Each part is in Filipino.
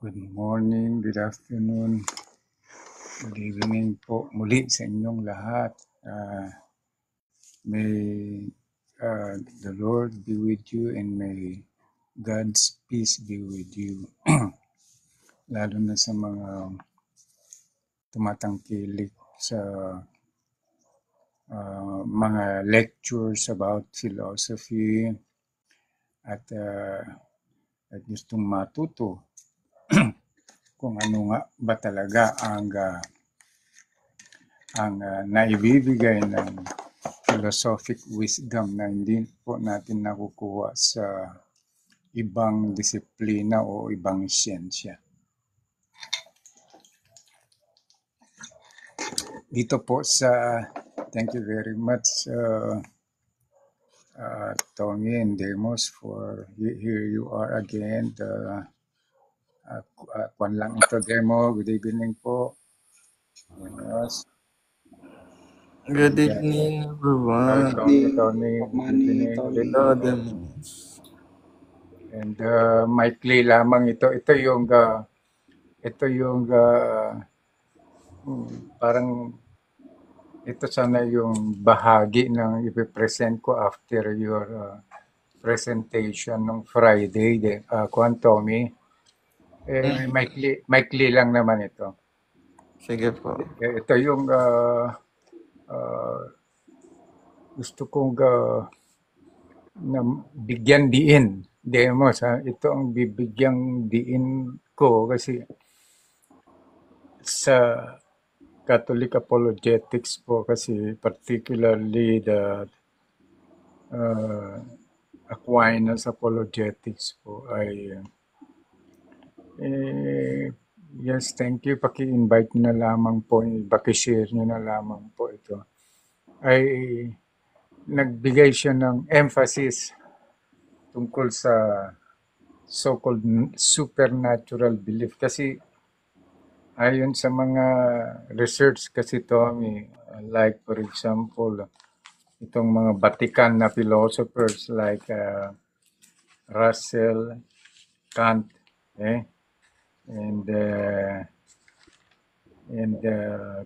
Good morning, good afternoon, good evening po muli sa inyong lahat. May the Lord be with you and may God's peace be with you. Lalo na sa mga tumatangkilik sa mga lectures about philosophy at gustong matuto kung ano nga ba talaga ang naibibigay ng philosophic wisdom na hindi po natin nakukuha sa ibang disiplina o ibang siyensya. Dito po sa, thank you very much Tommy and Demos for here you are again. Kwan lang ito Demo, good evening po. Yes. Good evening, everyone. Tony, good evening. And Mike lamang ito. Ito yung parang ito sana yung bahagi ng ipipresent ko after your presentation ng Friday. Kwan, Tommy. Mike lang naman ito. Sige po. Ito yung gusto kong na bigyan diin. Demos, ito ang bibigyang diin ko kasi sa Catholic apologetics po kasi particularly the Aquinas apologetics po ay yes, thank you. Paki-invite nyo na lamang po, paki-share nyo na lamang po ito. Ay nagbigay siya ng emphasis tungkol sa so-called supernatural belief kasi ayon sa mga research kasi Tommy, like for example, itong mga Vatican na philosophers like Russell, Kant, and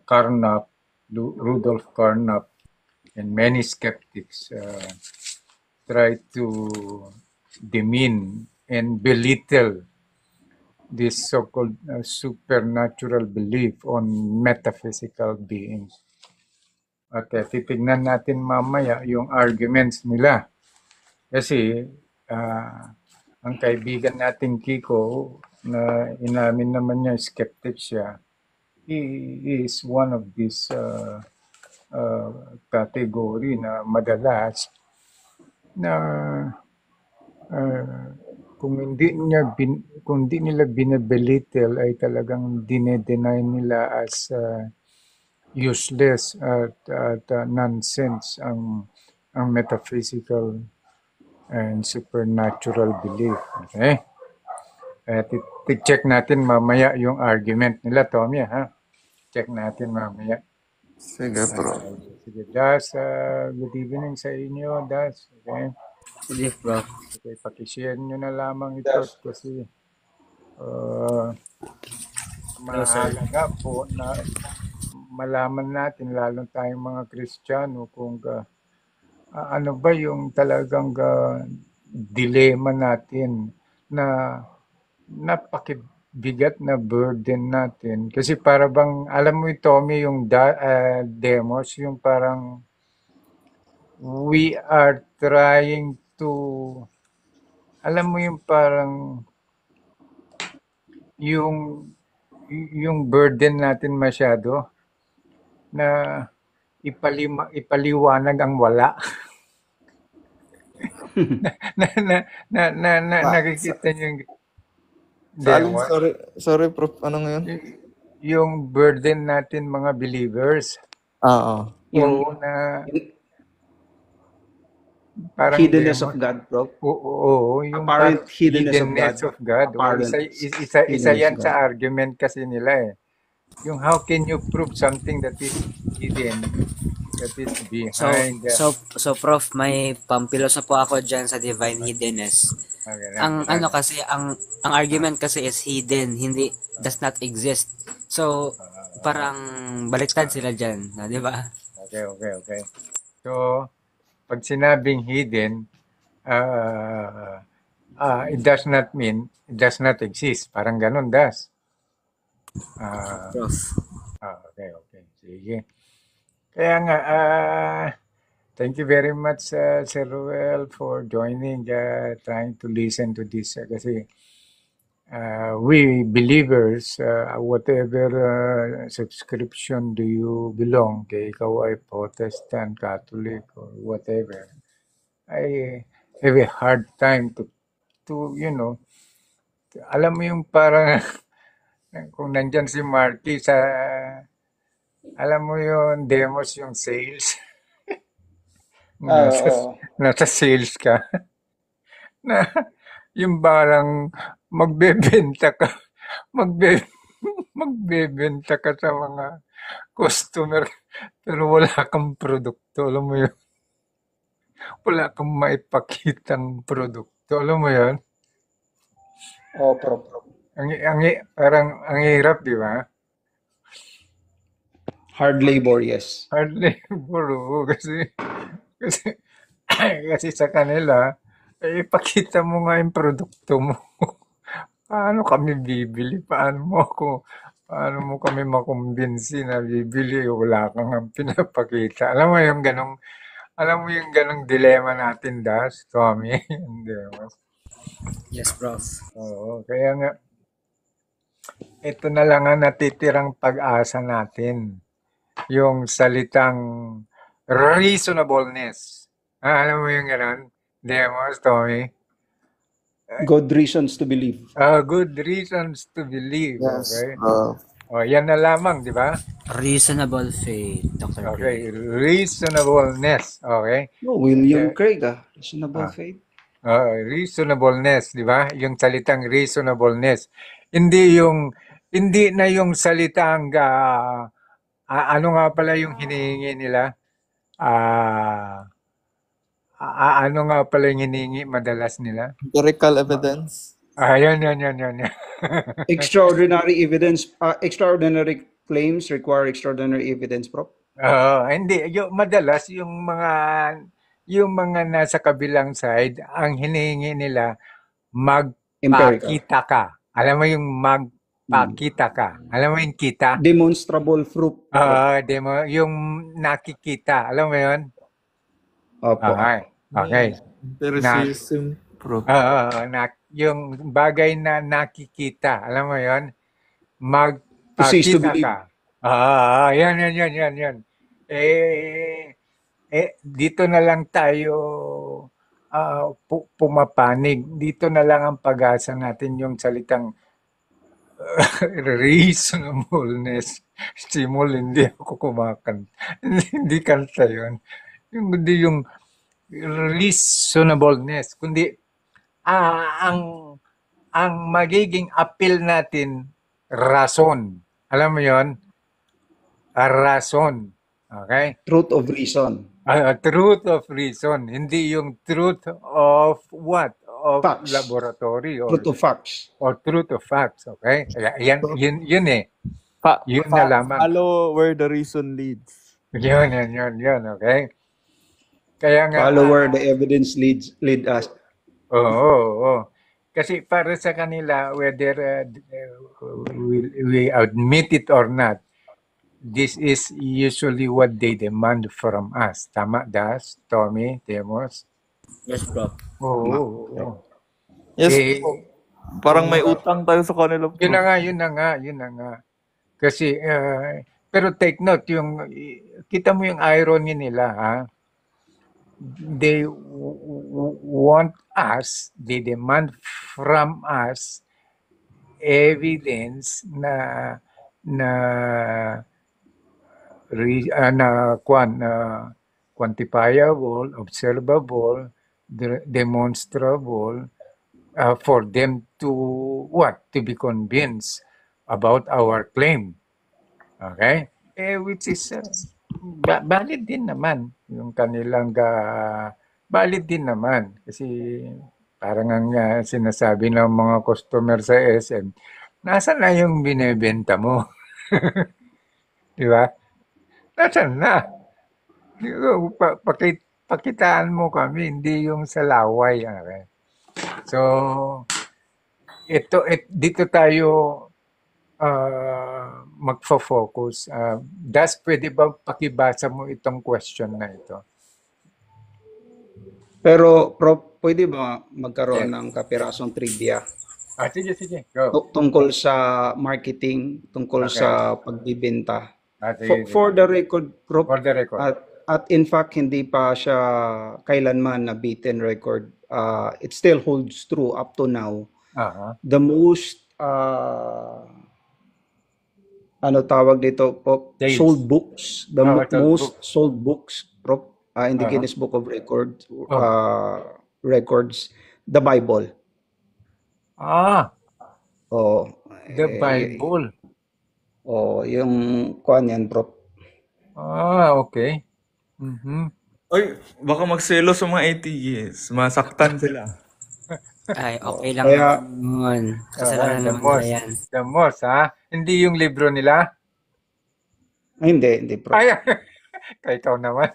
Carnap, Rudolf Carnap, and many skeptics try to demean and belittle this so-called supernatural belief on metaphysical beings. At titignan natin mamaya yung arguments nila. Kasi ang kaibigan nating Kiko na inamin naman niya, skeptic siya, he is one of these category na madalas na kung hindi nila binebelittle ay talagang dinedeny nila as useless at nonsense ang metaphysical and supernatural belief. Okay? Check natin mamaya yung argument nila, Tommy, ha? Check natin mamaya. Sige, bro. Sige, Das, good evening sa inyo, Das. Okay? Sige, bro. Okay, pakishare nyo na lamang ito kasi mahalaga po na malaman natin, lalo tayong mga Kristiyano, kung ano ba yung talagang dilema natin na napakibigat na burden natin. Kasi para bang, alam mo ito, Tommy, yung demos, yung parang we are trying to, alam mo yung parang yung burden natin masyado na ipaliwanag ang wala. Nakikita niyo yung sorry, Prof. Ano ngayon? Yung burden natin mga believers. Oo. Yung na parang hiddenness of God, Prof. Oo, yung apparent hiddenness of God. Isa yan sa argument kasi nila eh. Yung how can you prove something that is hidden, that is behind. So Prof, may pampiloso po ako dyan sa divine hiddenness. Okay, Ang ano kasi, ang argument kasi is hidden, hindi, does not exist. So, parang baliktad sila dyan, di ba? okay. So, pag sinabing hidden, uh, it does not mean it does not exist. Parang ganun, das. Ah, Prof. okay. Sige. Kaya nga, thank you very much, Sir Ruel, for joining, trying to listen to this. Kasi we believers, whatever subscription do you belong, kay ikaw ay Protestant, Catholic, or whatever, I have a hard time to alam mo yung parang kung nandyan si Marky sa, alam mo yung demos, yung sales, nasa, Oo. nasa sales ka, na yung parang magbebenta ka, magbe, magbebenta ka sa mga customer, pero wala kang produkto, alam mo yun, wala kang maipakitang produkto, alam mo yun, Oo, Prof. parang ang hirap, di ba? Hard labor, yes. Hardly, bro, kasi, kasi sa kanila, ipakita mo nga yung produkto mo. Paano kami bibili? Paano mo kami makumbinsi na bibili? Wala kang ang pinapakita. Alam mo yung ganong dilema natin, Das, Tommy. Hindi, mas. Yes, Prof. Oo, kaya nga, ito na lang ang natitirang pag-asa natin. Yung salitang reasonableness. Alam mo yung ganon? Demos, Tommy? Good reasons to believe. Good reasons to believe. Yes, Okay? Prof. O, yan na lamang, di ba? Reasonable faith, Dr. Okay, Gray. reasonableness. Okay? No, William Craig, reasonable Ah. faith. Reasonableness, di ba? Yung salitang reasonableness. Hindi na yung salitang, ano nga pala yung hinihingi nila? Ano nga pala yung hinihingi madalas nila? Empirical evidence. Yan. Extraordinary evidence, extraordinary claims require extraordinary evidence, Prof. Hindi. Madalas, yung mga nasa kabilang side, ang hinihingi nila, Empirical. magpakita ka. Alam mo yung magpakita ka. Alam mo yung kita? Demonstrable proof. Yung nakikita. Alam mo yun? Opo. Okay. Empiricism, Prof. Yung bagay na nakikita. Alam mo yun? To cease to Magpakita believe. ka. Yan. Dito na lang tayo pumapanig. Dito na lang ang pag-asa natin yung salitang reasonableness. Simul, hindi ako kumakanta. Hindi kanta yun. Hindi yung reasonableness. Kundi ang magiging appeal natin, rason. Alam mo yun? Rason. Okay? Truth of reason. Truth of reason. Hindi yung truth of what? Of Facts. laboratory or Truth of facts. or truth of facts. Okay? Yun eh. Yun na lamang. Follow where the reason leads. Yun. Okay? Kaya nga. Follow where the evidence lead us. Oo. Kasi para sa kanila, whether we admit it or not, this is usually what they demand from us. Tama, Das, Tommy, Demos? Yes, Prof. Oo. Yes, Eh, Prof. Parang may utang tayo sa kanila, Prof. Yun na nga. Kasi, pero take note, kita mo yung irony nila, ha? They they demand from us evidence na quantifiable, observable, demonstrable, for them to be convinced about our claim. Okay? Which is valid din naman yung kanilang valid din naman kasi Parang ang sinasabi ng mga customer sa SM, nasaan na yung binebenta mo? Di ba? Nasaan na? Di ba, pakitaan mo kami, hindi yung sa laway. Okay? So, dito tayo magfo-focus. Das, pwede ba pakibasa mo itong question na ito? Pero, Prof, pwede ba magkaroon ng kapirasong trivia Sige, go. tungkol sa marketing, tungkol Okay. sa pagbibenta? Sige. For the record, Prof, For the record. at in fact, hindi pa siya kailanman na beaten record. It still holds true up to now. Aha. The most, ano tawag dito po, Sales. sold books, the Sold most sold books, Prof, in the Guinness Book of Records, the Bible. Oh, The Bible. Yung kuan yan, Prof. Okay. Mhm. Oy, baka magselo sa mga ATS. Masaktan sila. Ay, okay lang Kaya- yun. Kasalanan The naman most. nila yan. The most, ha? Hindi yung libro nila? Ay, hindi, Prof. Ay, kaya ikaw naman.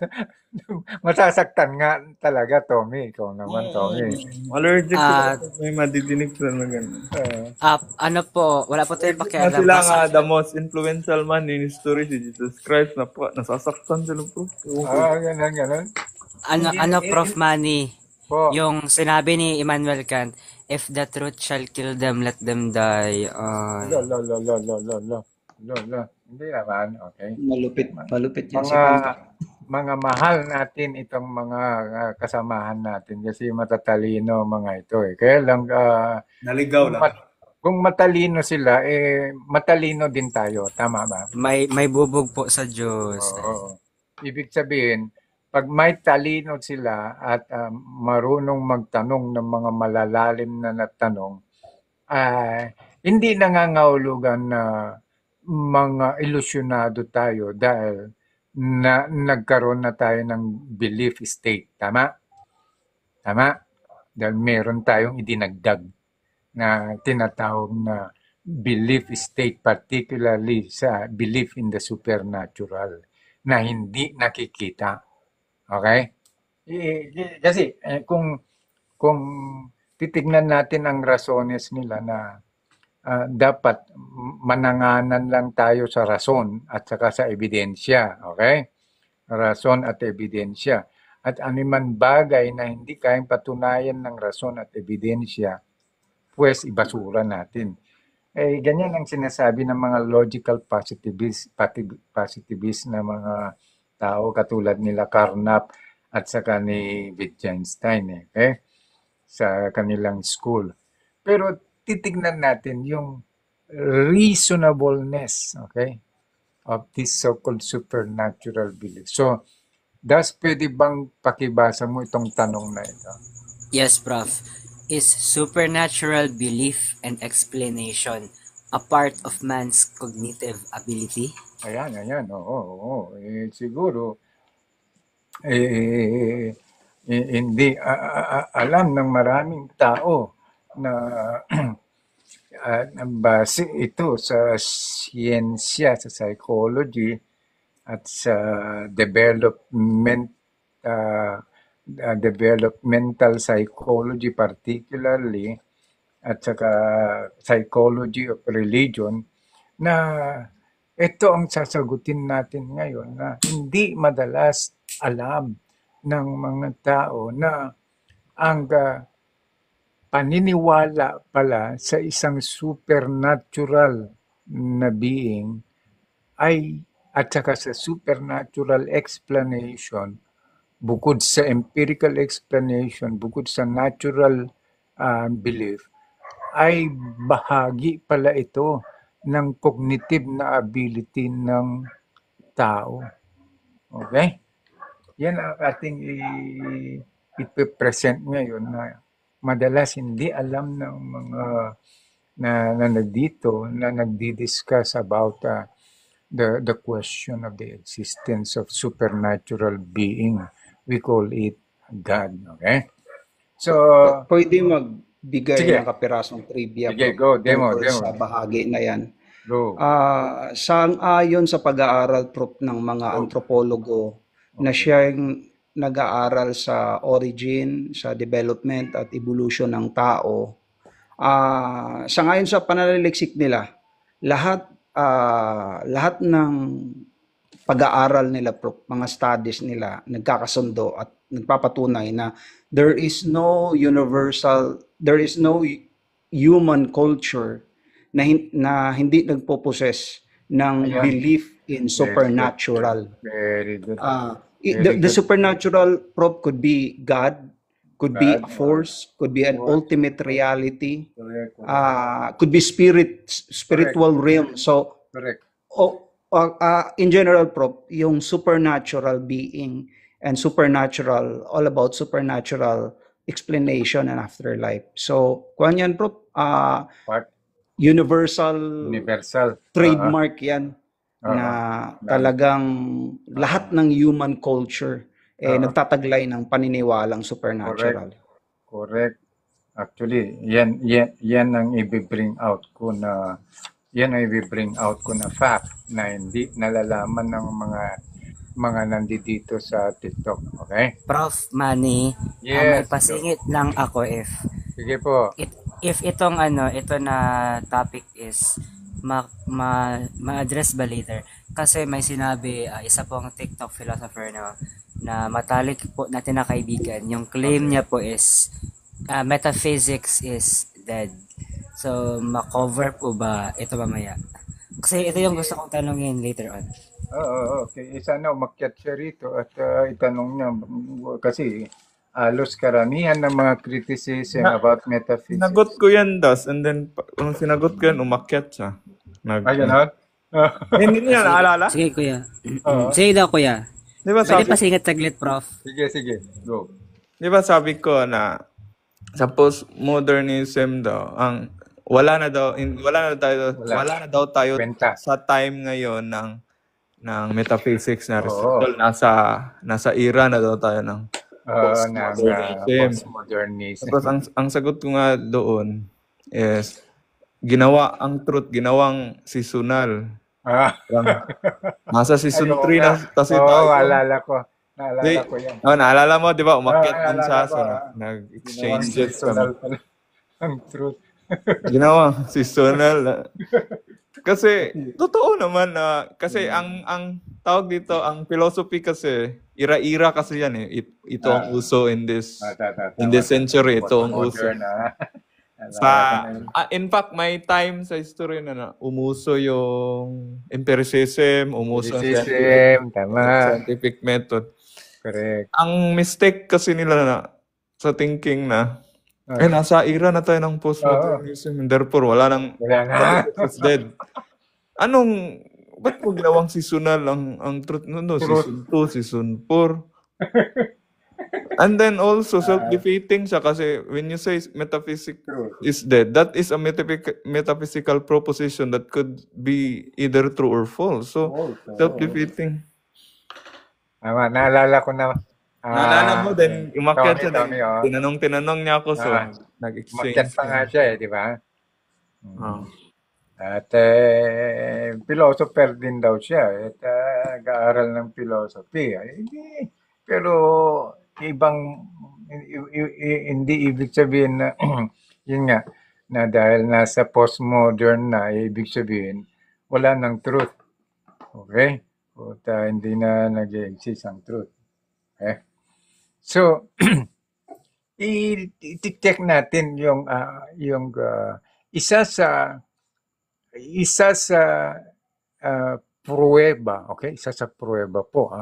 Masasaktan nga talaga, Tommy. Ikaw naman, Tommy. Allergic Ah. sila. May madidinig sila na gano'n. Ano po, wala po tayong Na pakialam. sila Basta- nga, the most influential man in history, si Jesus Christ, nasasaktan sila po. Ganun. ano, Prof. Manny, Po. yung sinabi ni Immanuel Kant, if the truth shall kill them, let them die. Lo. Hindi naman, okay. Malupit yan si Kant. Mga mahal natin itong mga kasamahan natin kasi matatalino mga ito eh. Kaya lang, Naligaw lang. kung matalino sila, matalino din tayo. Tama ba? May bubog po sa Diyos. Oo. Ibig sabihin, pag may talino sila at marunong magtanong ng mga malalalim na natanong, hindi nangangahulugan na mga ilusyonado tayo dahil na nagkaroon na tayo ng belief state. Tama? Dahil meron tayong idinagdag na tinatawag na belief state, particularly sa belief in the supernatural na hindi nakikita. Okay? Kasi kung titignan natin ang rasones nila na dapat mananganan lang tayo sa rason at saka sa ebidensya. Okay? Rason at ebidensya. At anuman bagay na hindi kayang patunayan ng rason at ebidensya, pues ibasura natin. Ganyan ang sinasabi ng mga logical positivist na mga tao katulad nila Carnap at saka ni Wittgenstein sa kanilang school. Pero titignan natin yung reasonableness, of this so-called supernatural belief. So, pwede bang pakibasa mo itong tanong na ito? Yes, Prof. Is supernatural belief and explanation a part of man's cognitive ability? Ayan. Oo. Siguro, hindi alam ng maraming tao na base ito sa siyensya, sa psychology at sa developmental psychology particularly at saka psychology of religion na ito ang sasagutin natin ngayon na hindi madalas alam ng mga tao na ang paniniwala pala sa isang supernatural na being at saka sa supernatural explanation, bukod sa empirical explanation, bukod sa natural belief, ay bahagi pala ito ng cognitive na ability ng tao. Okay? Yan ang ating ipipresent ngayon na madalas hindi alam ng mga na nandito na nagdi-discuss about the question of the existence of supernatural being. We call it God. Okay? So, Pwede magbigay sige, ng kapirasong trivia, sige, Prof, go, demo, tungkol demo, sa bahagi na yan. go, Sang-ayon sa pag-aaral, Prof, ng mga go. antropologo na Okay. siyang nag-aaral sa origin, sa development at evolution ng tao. Sangayon sa pananaliksik nila, lahat ng pag-aaral nila, Prof, mga studies nila, nagkakasundo at nagpapatunay na there is no human culture na hindi nagpo-possess ng Ayan. belief in Very good. supernatural. Very good. The Very good. supernatural, Prof, could be God, could be a God, force, could be an force. ultimate reality, Correct. Correct. could be spiritual realm. So, Correct. in general, Prof, yung supernatural being and supernatural, all about supernatural explanation and afterlife. So, kuhan yan, Prof, Part universal universal. trademark yan na Nang- talagang lahat ng human culture nagtataglay ng paniniwalang supernatural. Correct. Actually, yan ang i-bring out ko na fact na hindi nalalaman ng mga nandito sa TikTok. Okay? Prof. Manny, may Yes. pasingit lang ako Sige po. if ito na topic is ma-address ba later, kasi may sinabi isa pong TikTok philosopher na matalik po natin na kaibigan, yung claim niya po is metaphysics is dead. So ma-cover po ba ito mamaya? Kasi ito yung gusto kong tanungin later on. Okay. Sana umakyat siya rito at itanong niya kasi halos karamihan ng mga criticism about metaphysics. Sinagot ko yan, Das. And then, nung sinagot ko yan, umakyat siya. Ganon? Hindi niya naalala? Sige, kuya. Sige daw, kuya. Di ba Pwede sabi, pasingit saglit, Prof. Sige. Go. di ba sabi ko na sa postmodernism daw, wala na daw tayo Kwenta. sa time ngayon ng metaphysics na Oo. Aristotle. Nasa era na daw tayo ng Postmodernism. Tapos ang sagot ko nga doon is ginawang seasonal. Nasa season 3 na kasi tayo. Naalala ko yan. Naalala mo, di ba? Umakyat din siya. naalala ko, So, nag-exchange it. Seasonal pala. Ang truth. Ginawa, seasonal. Kasi, totoo naman na, kasi ang tawag dito, ang philosophy kasi, ira-ira kasi yan eh. Ito ang uso in this century. Ito ang uso. In fact, may time sa history na umuso yung empiricism, umuso ang scientific method. Correct. Ang mistake kasi nila sa thinking na, nasa era na tayo ng postmodernism. Therefore, wala na. It's dead. Ba't mo ginawang seasonal ang truth? No, season 2, season 4. And then also, self-defeating siya kasi when you say metaphysics is dead, that is a metaphysical proposition that could be either true or false. So, self-defeating. Naalala ko na. Naalala mo, then umakyat siya. Tony, Tinanong niya ako, so nag-exchange. Umakyat pa nga siya di ba? At philosopher din daw siya. At nag-aaral ng philosophy. Pero hindi ibig sabihin na yun nga, na dahil nasa postmodern na, ibig sabihin wala ng truth. Okay? At hindi na nag-exist ang truth. Okay? So, i-check natin yung isa sa pruweba, okay? Isa sa pruweba po,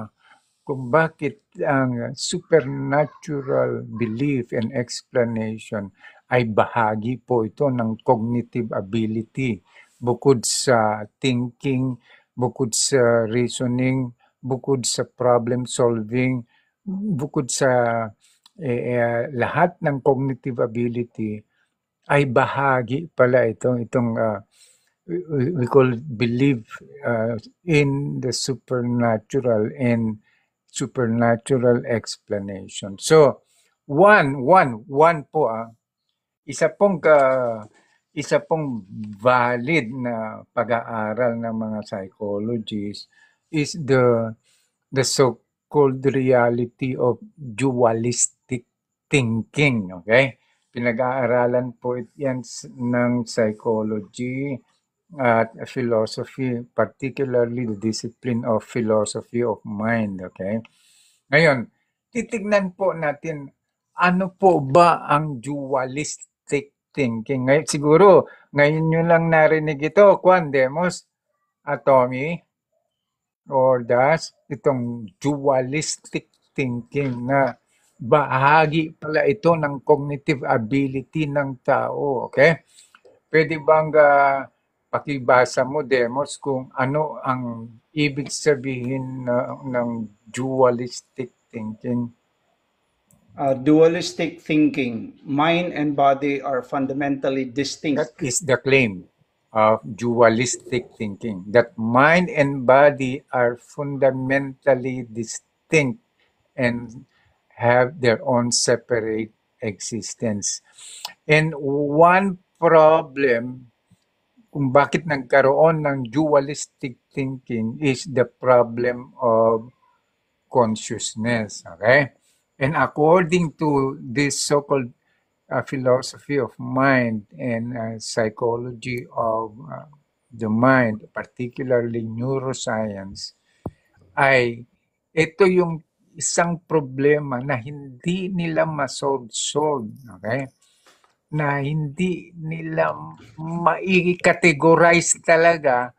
kung bakit ang supernatural belief and explanation ay bahagi po ito ng cognitive ability. Bukod sa thinking, bukod sa reasoning, bukod sa problem solving, bukod sa lahat ng cognitive ability, ay bahagi pala itong we call belief in the supernatural and supernatural explanation. So, One po isa pong valid na pag-aaral ng mga psychologists is the so-called reality of dualistic thinking, okay? Pinag-aaralan po yan ng psychology at philosophy, particularly the discipline of philosophy of mind, okay? Ngayon, titignan po natin ano po ba ang dualistic thinking. Ngayon, siguro, ngayon nyo lang narinig ito, Juan Demos, Tommy, or Das, itong dualistic thinking na bahagi pala ito ng cognitive ability ng tao, okay? Pwede bang pakibasa mo, Demos, kung ano ang ibig sabihin ng dualistic thinking? Dualistic thinking. Mind and body are fundamentally That distinct. is the claim of dualistic thinking, that mind and body are fundamentally distinct and have their own separate existence. And one problem kung bakit nagkaroon ng dualistic thinking is the problem of consciousness, okay? And according to this so-called philosophy of mind and psychology of the mind, particularly neuroscience, ay ito yung isang problema na hindi nila ma-solve, okay? Na hindi nila mai-categorize talaga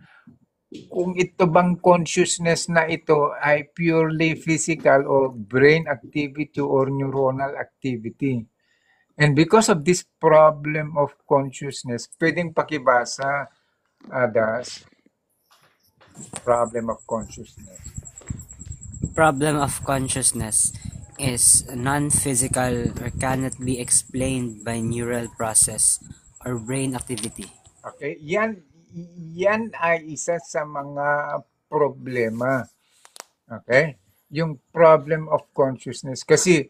kung ito bang consciousness na ito ay purely physical or brain activity or neuronal activity. And because of this problem of consciousness, pwedeng pakibasa, Das, problem of consciousness. Problem of consciousness is non-physical or cannot be explained by neural process or brain activity. Okay, yan ay isa sa mga problema. Okay? Yung problem of consciousness. Kasi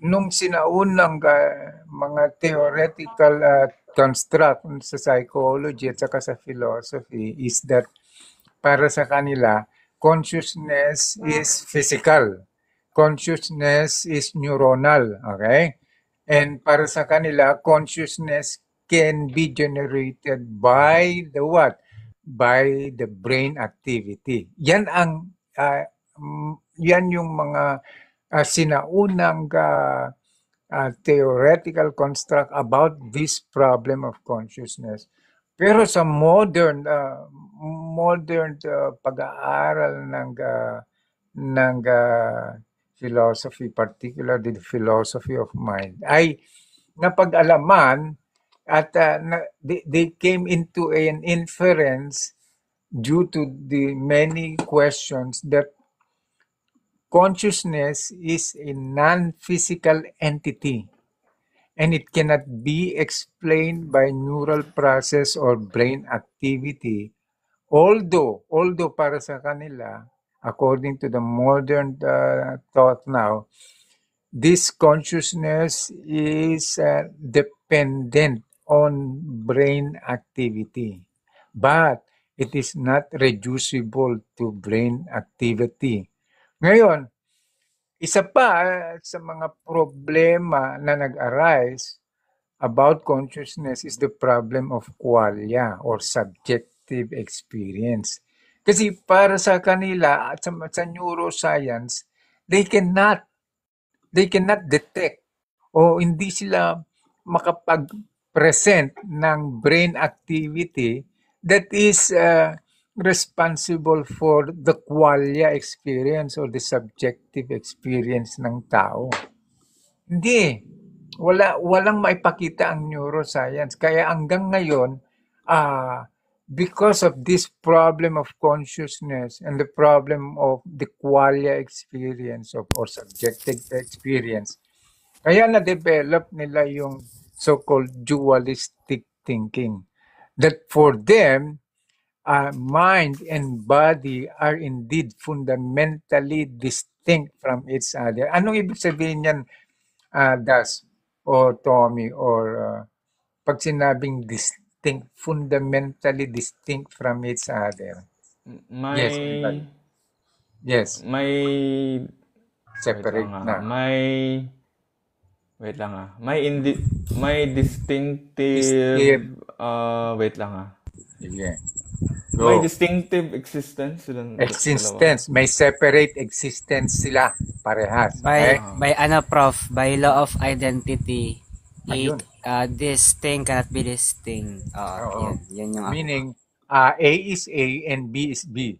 nung sinaunang mga theoretical construct sa psychology at saka sa philosophy is that para sa kanila, consciousness is physical. Consciousness is neuronal. Okay? And para sa kanila, consciousness can be generated by the what? By the brain activity. Yan ang yan yung mga sinaunang theoretical construct about this problem of consciousness. Pero sa modern pag-aaral ng philosophy, particularly the philosophy of mind, ay napag-alaman at they came into an inference due to the many questions that consciousness is a non-physical entity and it cannot be explained by neural process or brain activity. Although para sa kanila, according to the modern thought now, this consciousness is dependent on brain activity, but it is not reducible to brain activity. Ngayon, isa pa sa mga problema na nag-arise about consciousness is the problem of qualia or subjective experience. Kasi para sa kanila at sa neuroscience, they cannot detect o hindi sila makapag-present ng brain activity that is responsible for the qualia experience or the subjective experience ng tao. Hindi. Walang maipakita ang neuroscience. Kaya hanggang ngayon, because of this problem of consciousness and the problem of the qualia experience or subjective experience, kaya na-develop nila yung so-called dualistic thinking. That for them, mind and body are indeed fundamentally distinct from each other. Anong ibig sabihin yan, Das or Tommy or pag sinabing distinct, fundamentally distinct from each other. Yes, everybody. May Yes, may wait separate lang na. wait lang may distinctive Distinctive. wait lang Sige. may Go. distinctive existence silang dalawa. Existence. May separate existence sila. Parehas. Okay? By ano, Prof, by law of identity, Ayun. this thing cannot be this thing. Oo. Yun yung Meaning, A is A and B is B.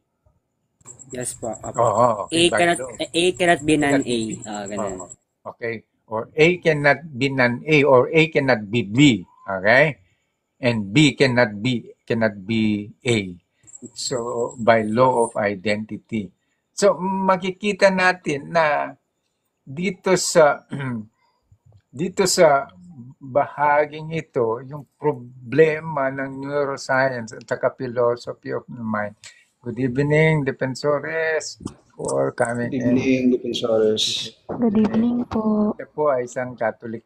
yes po. Oo. Okay. By law. A cannot be non-A. Oo. Ganun. Okay. Or A cannot be non-A or A cannot be B. Okay? And B cannot be A. So, by law of identity. So, makikita natin na dito sa dito sa bahaging ito, yung problema ng neuroscience at saka philosophy of the mind. Good evening, Defensores, for coming Good in. evening, Defensores. Good evening po. Ito po ay isang Catholic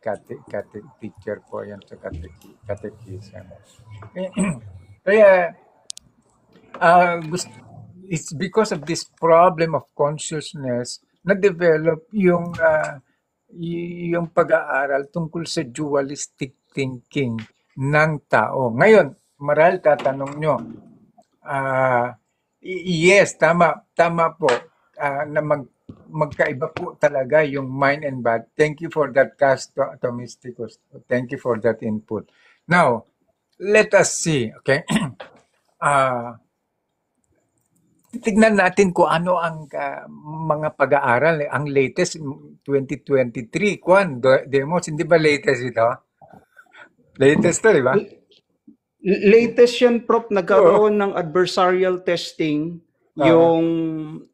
teacher po yan sa catechism. Kaya, it's because of this problem of consciousness na-develop yung pag-aaral tungkol sa dualistic thinking ng tao. Ngayon, marahil tatanong nyo, yes, tama po, na magkaiba po talaga yung mind and body. Thank you for that, Thomisticus. Thank you for that input. Now, let us see, okay? Tignan natin kung ano ang mga pag-aaral. Ang latest, 2023, Demos, hindi ba latest ito? Latest to, di ba? Latest yan, Prof, nagkaroon ng adversarial testing, yung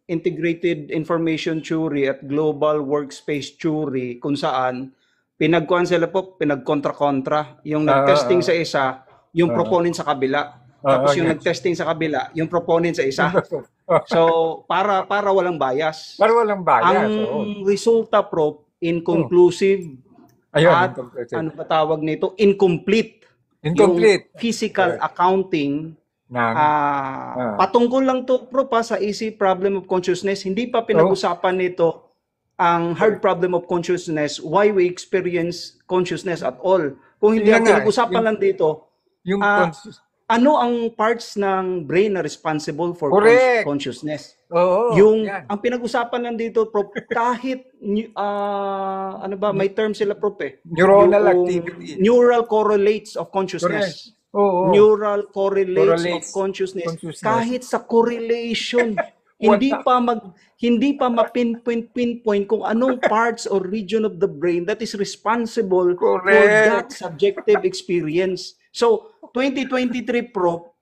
integrated information theory at global workspace theory, kung saan pinagkuhan sila po, pinagkontra-kontra. Yung nag-testing sa isa, yung proponent sa kabila. Tapos yung nag-testing sa kabila, yung proponent sa isa. So, para walang bias. Para walang bias. Ang resulta, Prof, inconclusive. Ayun, At ano ba tawag nito? Incomplete. Incomplete. Yung physical accounting, patungkol lang to, Prof, sa easy problem of consciousness. Hindi pa pinag-usapan nito ang hard problem of consciousness, why we experience consciousness at all. Kung hindi ang pinag-usapan lang dito, yung ano ang parts ng brain na responsible for consciousness? Oo. Ang pinag-usapan lang dito, Prof, kahit ano ba, may term sila, Prof, neuronal activity. Neural correlates of consciousness. Oo. Neural correlates of consciousness. Kahit sa correlation, hindi pa mapinpoint kung anong parts or region of the brain that is responsible for that subjective experience. So, 2023, Prof,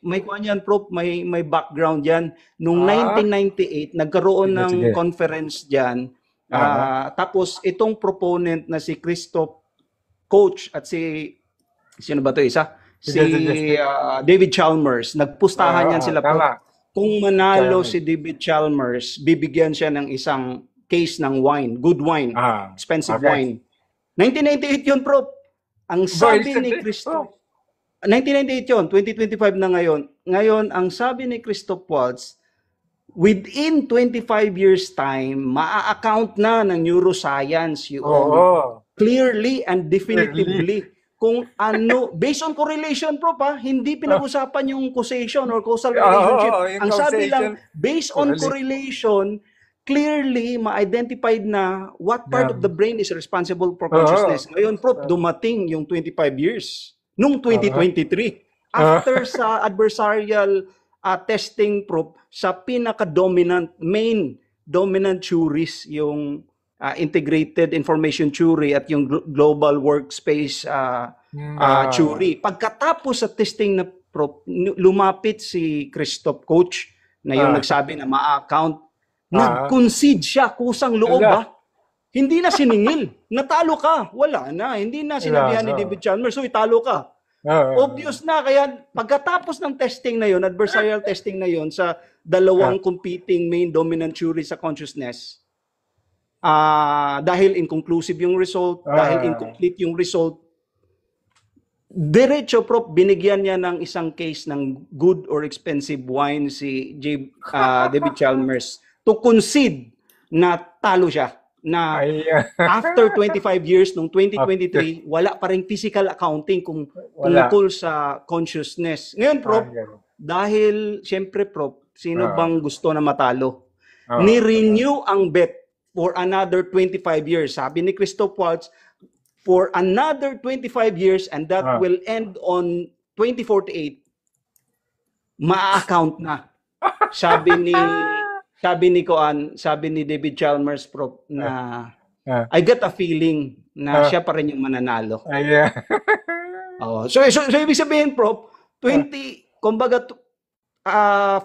may kuan yan, Prof, may background yan. Noong 1998, nagkaroon ng conference dyan. Tapos, itong proponent na si Christoph Koch at sino ba ito isa? Si David Chalmers. Nagpustahan yan sila, Prof. Kung manalo si David Chalmers, bibigyan siya ng isang case ng wine, good wine, expensive wine. 1998 yun, Prof. Ang sabi ni Christoph, 1998 yun, 2025 na ngayon. Ngayon, ang sabi ni Christoph Waltz, within 25 years time, maa-account na ng neuroscience yun. Clearly and definitively. Kung ano, based on correlation, Prof, hindi pinag-usapan yung causation or causal relationship. Ang sabi lang, based on correlation, clearly ma-identified na what part of the brain is responsible for consciousness. Ngayon, Prof, dumating yung 25 years. Noong 2023. After sa adversarial testing, Prof, sa pinaka-dominant, main dominant theories, yung integrated information theory at yung global workspace theory. Pagkatapos sa testing na, Prof, lumapit si Christoph Koch na yung nagsabi na ma-account. Nag-concede siya, kusang loob ba? Hindi na siningil. Natalo ka. Wala na. Hindi na sinabihan ni David Chalmers, so italo ka. Obvious na. Kaya pagkatapos ng testing na yon, adversarial testing na yon sa dalawang competing main dominant theory sa consciousness, dahil inconclusive yung result, dahil incomplete yung result, diretso Prof, binigyan niya ng isang case ng good or expensive wine si David Chalmers to concede na talo siya. Na after 25 years, nung 2023, wala pa rin physical accounting kung tungkol sa consciousness. Ngayon, Prof, dahil, siyempre, Prof, sino bang gusto na matalo? Ni-renew ang bet for another 25 years. Sabi ni Christoph Waltz, for another 25 years, and that will end on 2048, ma-account na. Sabi ni David Chalmers, Prof, na I get a feeling na siya pa rin yung mananalo. So ibig sabihin, Prof, kumbaga,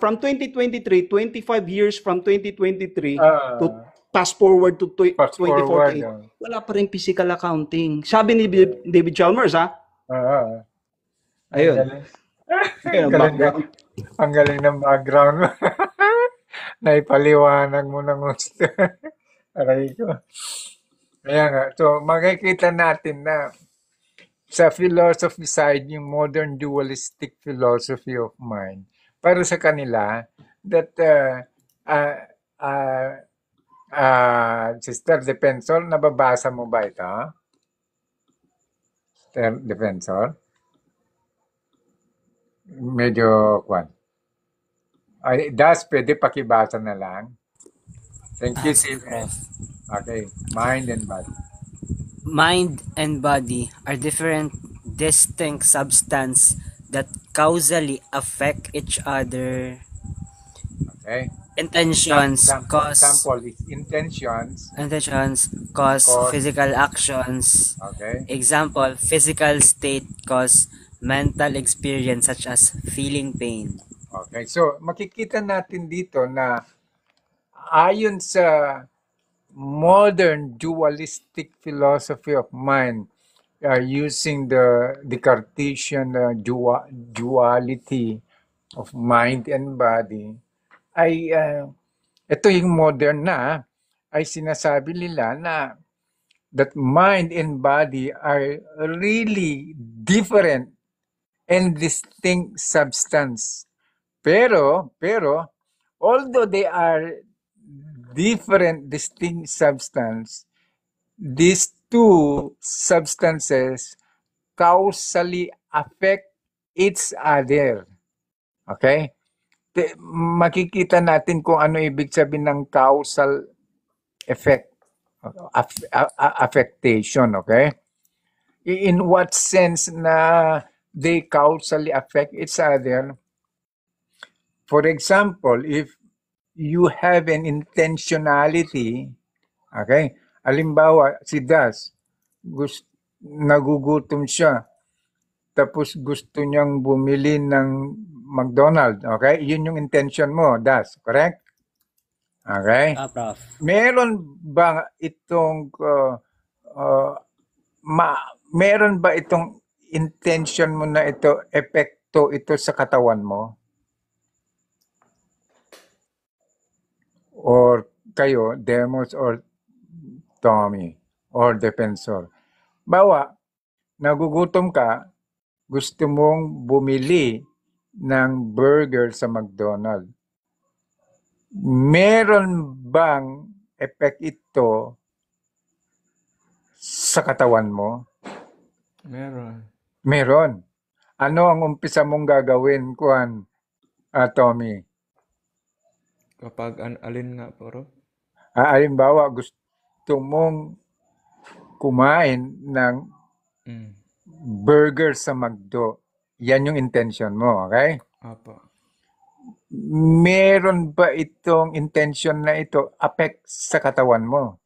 from 2023, 25 years from 2023 to fast forward to 2048, wala pa rin physical accounting. Sabi ni David Chalmers, ha? Ayun. Ang galing ng background mo. Naipaliwanag mo ng gusto. Aray ko. Kaya nga. So, makikita natin na sa philosophy side, yung modern dualistic philosophy of mind, para sa kanila, that Sister Defensor, nababasa mo ba ito? Sister Defensor? Medyo kwan. Das, pwede pakibasa na lang. Thank you, Sister. Okay. Mind and body. Mind and body are different, distinct substance that causally affect each other. Okay. Intentions cause Example is intentions. Cause physical actions. Okay. Example, physical state cause mental experience such as feeling pain. Okay. So, makikita natin dito na ayon sa modern dualistic philosophy of mind, using the Cartesian duality of mind and body, ay ito yung modern na, ay sinasabi nila na that mind and body are really different and distinct substance. Pero although they are different, distinct substance, these two substances causally affect each other. Okay? Makikita natin kung ano ibig sabihin ng causal effect, affectation, okay? In what sense na they causally affect each other? For example, if you have an intentionality, okay? Halimbawa, si Das, nagugutom siya, tapos gusto niyang bumili ng McDonald's, okay? Yun yung intention mo, Das, correct? Okay? Prof. Meron ba itong meron ba itong intention mo na ito, epekto ito sa katawan mo? Or kayo, Demos or Tommy or Defensor. Bawa, nagugutom ka, gusto mong bumili ng burger sa McDonald's. Meron bang effect ito sa katawan mo? Meron. Ano ang umpisa mong gagawin, Tommy? Kapag alin nga, Prof? Halimbawa, gusto mong kumain ng burger sa McDo. Yan yung intention mo, okay? Apo. Meron ba itong intention na ito affect sa katawan mo?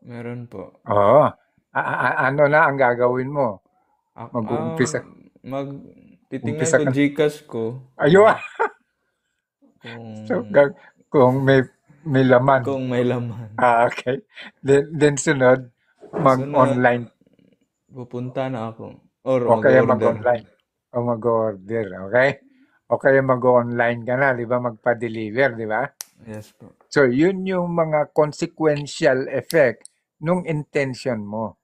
Meron po. Oo. Ano na ang gagawin mo? Mag-uumpisa. Titingnan ko Gcash ko. Ayun. So, kung may laman. Kung may laman. Okay. Then sunod, mag-online. Pupunta na ako. Or o kaya mag-online. O mag-order, okay? O kaya mag-online ka na, di ba? Magpa-deliver, di ba? Yes po. So, yun yung mga consequential effect nung intention mo.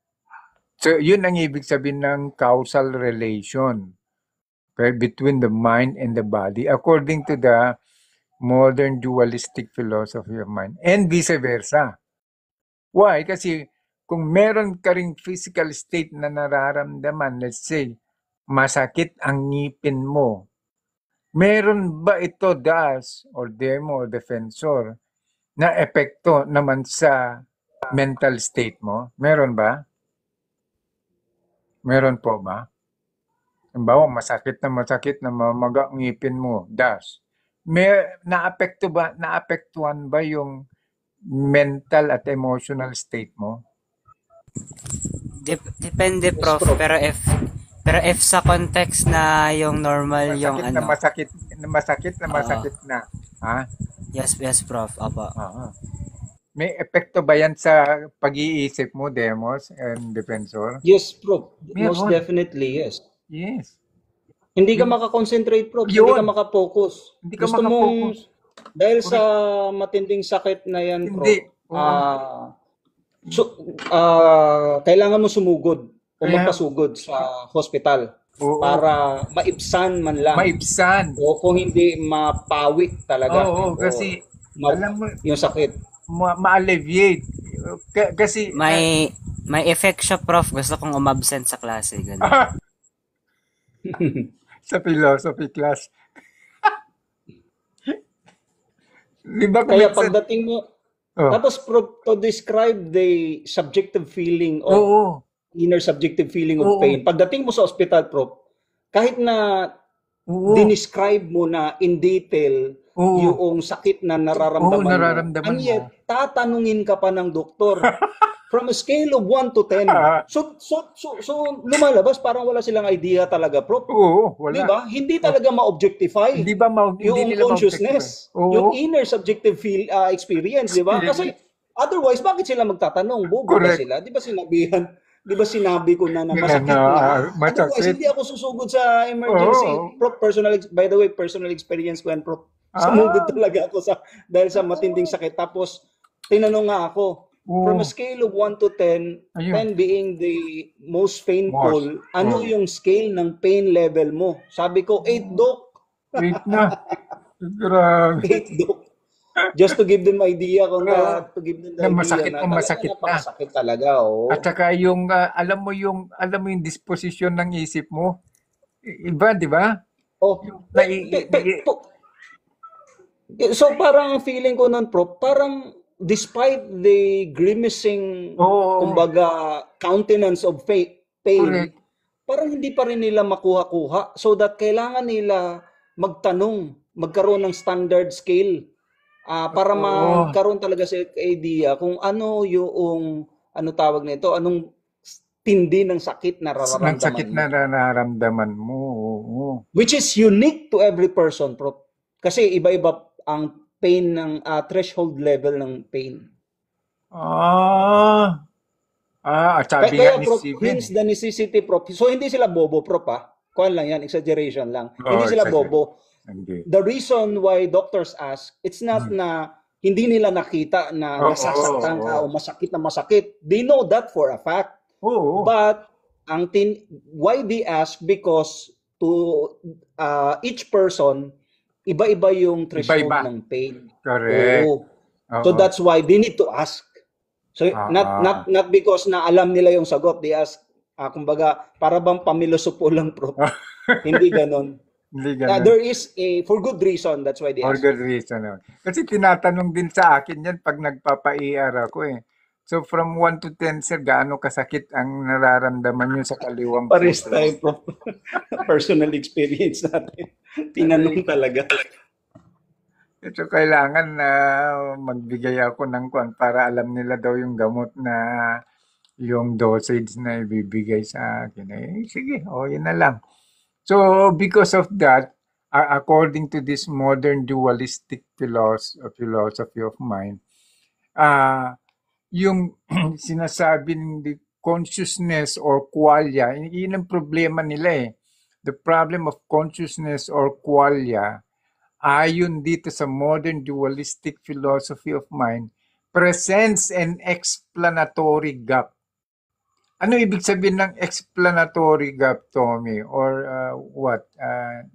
So, yun ang ibig sabihin ng causal relation, okay, between the mind and the body according to the modern dualistic philosophy of mind and vice versa. Why? Kasi kung meron ka ring physical state na nararamdaman, let's say, masakit ang ngipin mo, meron ba ito, das or demo or defensor, na epekto naman sa mental state mo? Meron ba? Meron po ba? Halimbawa, masakit na mamaga ang ngipin mo, das. Naapektuhan ba yung mental at emotional state mo? Depende, Yes, Prof. Prof. Pero if sa context na yung normal, yung Masakit na ano, masakit na masakit na oo. masakit na. Ha? Yes, Prof. Opo. Oo. May epekto ba yan sa pag-iisip mo, Demos and Defensor? Yes, Prof. Most Meron. definitely, yes. Yes. Hindi ka makakonsentrate, Prof. Hindi ka Yun. makapokus. Hindi ka Gusto mong, makapokus. dahil sa Correct. matinding sakit na yan, Hindi. Prof, Oo. kailangan mo sumugod o Kaya, magpasugod sa hospital oo. para maibsan man lang Maibsan. o kung hindi mapawi talaga Oo, o kasi alam mo, yung sakit. ma-alleviate. Kasi, May effect siya, Prof. Gusto kong umabsent sa klase. Ganun. sa philosophy class. Di ba kung Kaya minsan, pagdating mo, oh, tapos Prof, to describe the subjective feeling of oo, inner subjective feeling of oo, pain. Pagdating mo sa ospital, Prof, kahit na oo, dinescribe mo na in detail oo, yung sakit na oo, nararamdaman mo, nararamdaman and mo. yet, tatanungin ka pa ng doktor from a scale of 1 to 10. So lumalabas parang wala silang idea talaga, Prof. Oo, Di wala. ba? Hindi talaga ma-objectify Hindi yung nila consciousness, ma-objectify. yung Oo, inner subjective experience, di ba? Kasi otherwise, bakit sila magtatanong? Bobo ba correct. sila? Di ba sinabi ko na Nila masakit na na? Otherwise, masakit. hindi ako susugod sa emergency. Oo. Prof, by the way, personal experience ko yan, Prof. Sumugod Ah, talaga ako dahil sa matinding sakit. Tapos, tinanong nga ako, from a oo, scale of 1 to 10, ayun. 10 being the most Mars. painful, ano Oo. yung scale ng pain level mo? Sabi ko, 8, Doc. Wait na. Grabe. 8, Doc. Just to give them idea kung Oo. to give them the Na idea masakit na na talaga masakit na. napakasakit talaga, At oh. saka yung alam mo yung disposition ng isip mo, iba, di ba? Oh, Yung so parang ang feeling ko nun, Prof, parang despite the grimacing, oo, kumbaga, countenance of pain, correct. parang hindi pa rin nila makuha-kuha. So that kailangan nila magtanong, magkaroon ng standard scale para Oo, magkaroon talaga sa idea kung ano yung, ano tawag nito, anong tindi ng sakit na ng sakit nararamdaman na mo. nararamdaman mo. Oo. Which is unique to every person, Prof. Kasi iba-iba ang pain ng threshold level ng pain. Sabi Kaya, nga ni Prof, Steven. hence the necessity, Prof. So, hindi sila bobo, Prof, Kuhan lang yan, exaggeration lang. Hindi Oo, sila exaggerate. bobo. Hindi. The reason why doctors ask, it's not na hindi nila nakita na Oo, nasasaktan ka oo. o masakit na masakit. They know that for a fact. Oo. But why they ask? Because to each person, iba-iba yung threshold Iba-iba. ng pain. Correct. Oo. So Oo. that's why they need to ask. So not because na alam nila yung sagot, they ask kumbaga para bang pamilosopo lang, Prof. Hindi ganon. Hindi ganun. There is for good reason, that's why they For ask. good reason. Kasi tinatanong din sa akin yan pag nagpapa-ER ako eh. So from 1 to 10, sir, gaano kasakit ang nararamdaman nyo sa kaliwang Pares puso? tayo, Prof. Personal experience natin. Tinanong talaga. Ito kailangan na magbigay ako ng kwan para alam nila daw yung gamot na yung dosage na ibibigay sa akin. Sige, yun na lang. So because of that, according to this modern dualistic philosophy of mind, yung sinasabing the consciousness or qualia, yun ang problema nila eh. The problem of consciousness or qualia ayon dito sa modern dualistic philosophy of mind, presents an explanatory gap. Ano ibig sabihin ng explanatory gap, Tommy? Or what?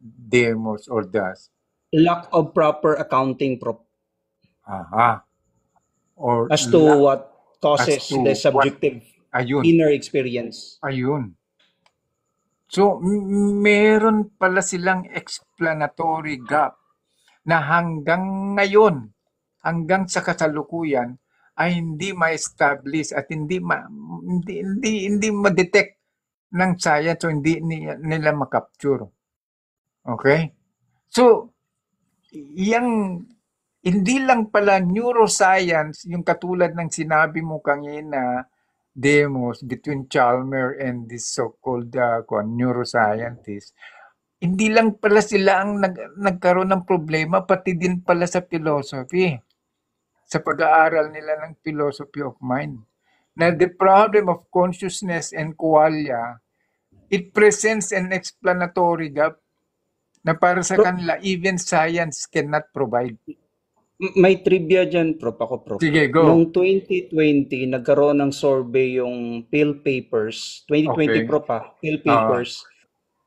Demos or das? Lack of proper accounting, Prof. Aha. Or As to what causes as to the subjective ayun. inner experience. Ayun. So, meron pala silang explanatory gap na hanggang ngayon, hanggang sa kasalukuyan, ay hindi ma-establish at hindi ma-detect ng science o hindi nila ma-capture. Okay? So, yung hindi lang pala neuroscience, yung katulad ng sinabi mo kanina, demos between Chalmers and this so-called neuroscientist, hindi lang pala sila ang nagkaroon ng problema, pati din pala sa philosophy, sa pag-aaral nila ng philosophy of mind. Na the problem of consciousness and qualia, it presents an explanatory gap na para sa kanila, even science cannot provide. May trivia dyan, Prof. Ako, Prof. Sige, go. Noong 2020, nagkaroon ng survey yung Peel Papers. 2020, Okay. Prof. Peel Papers.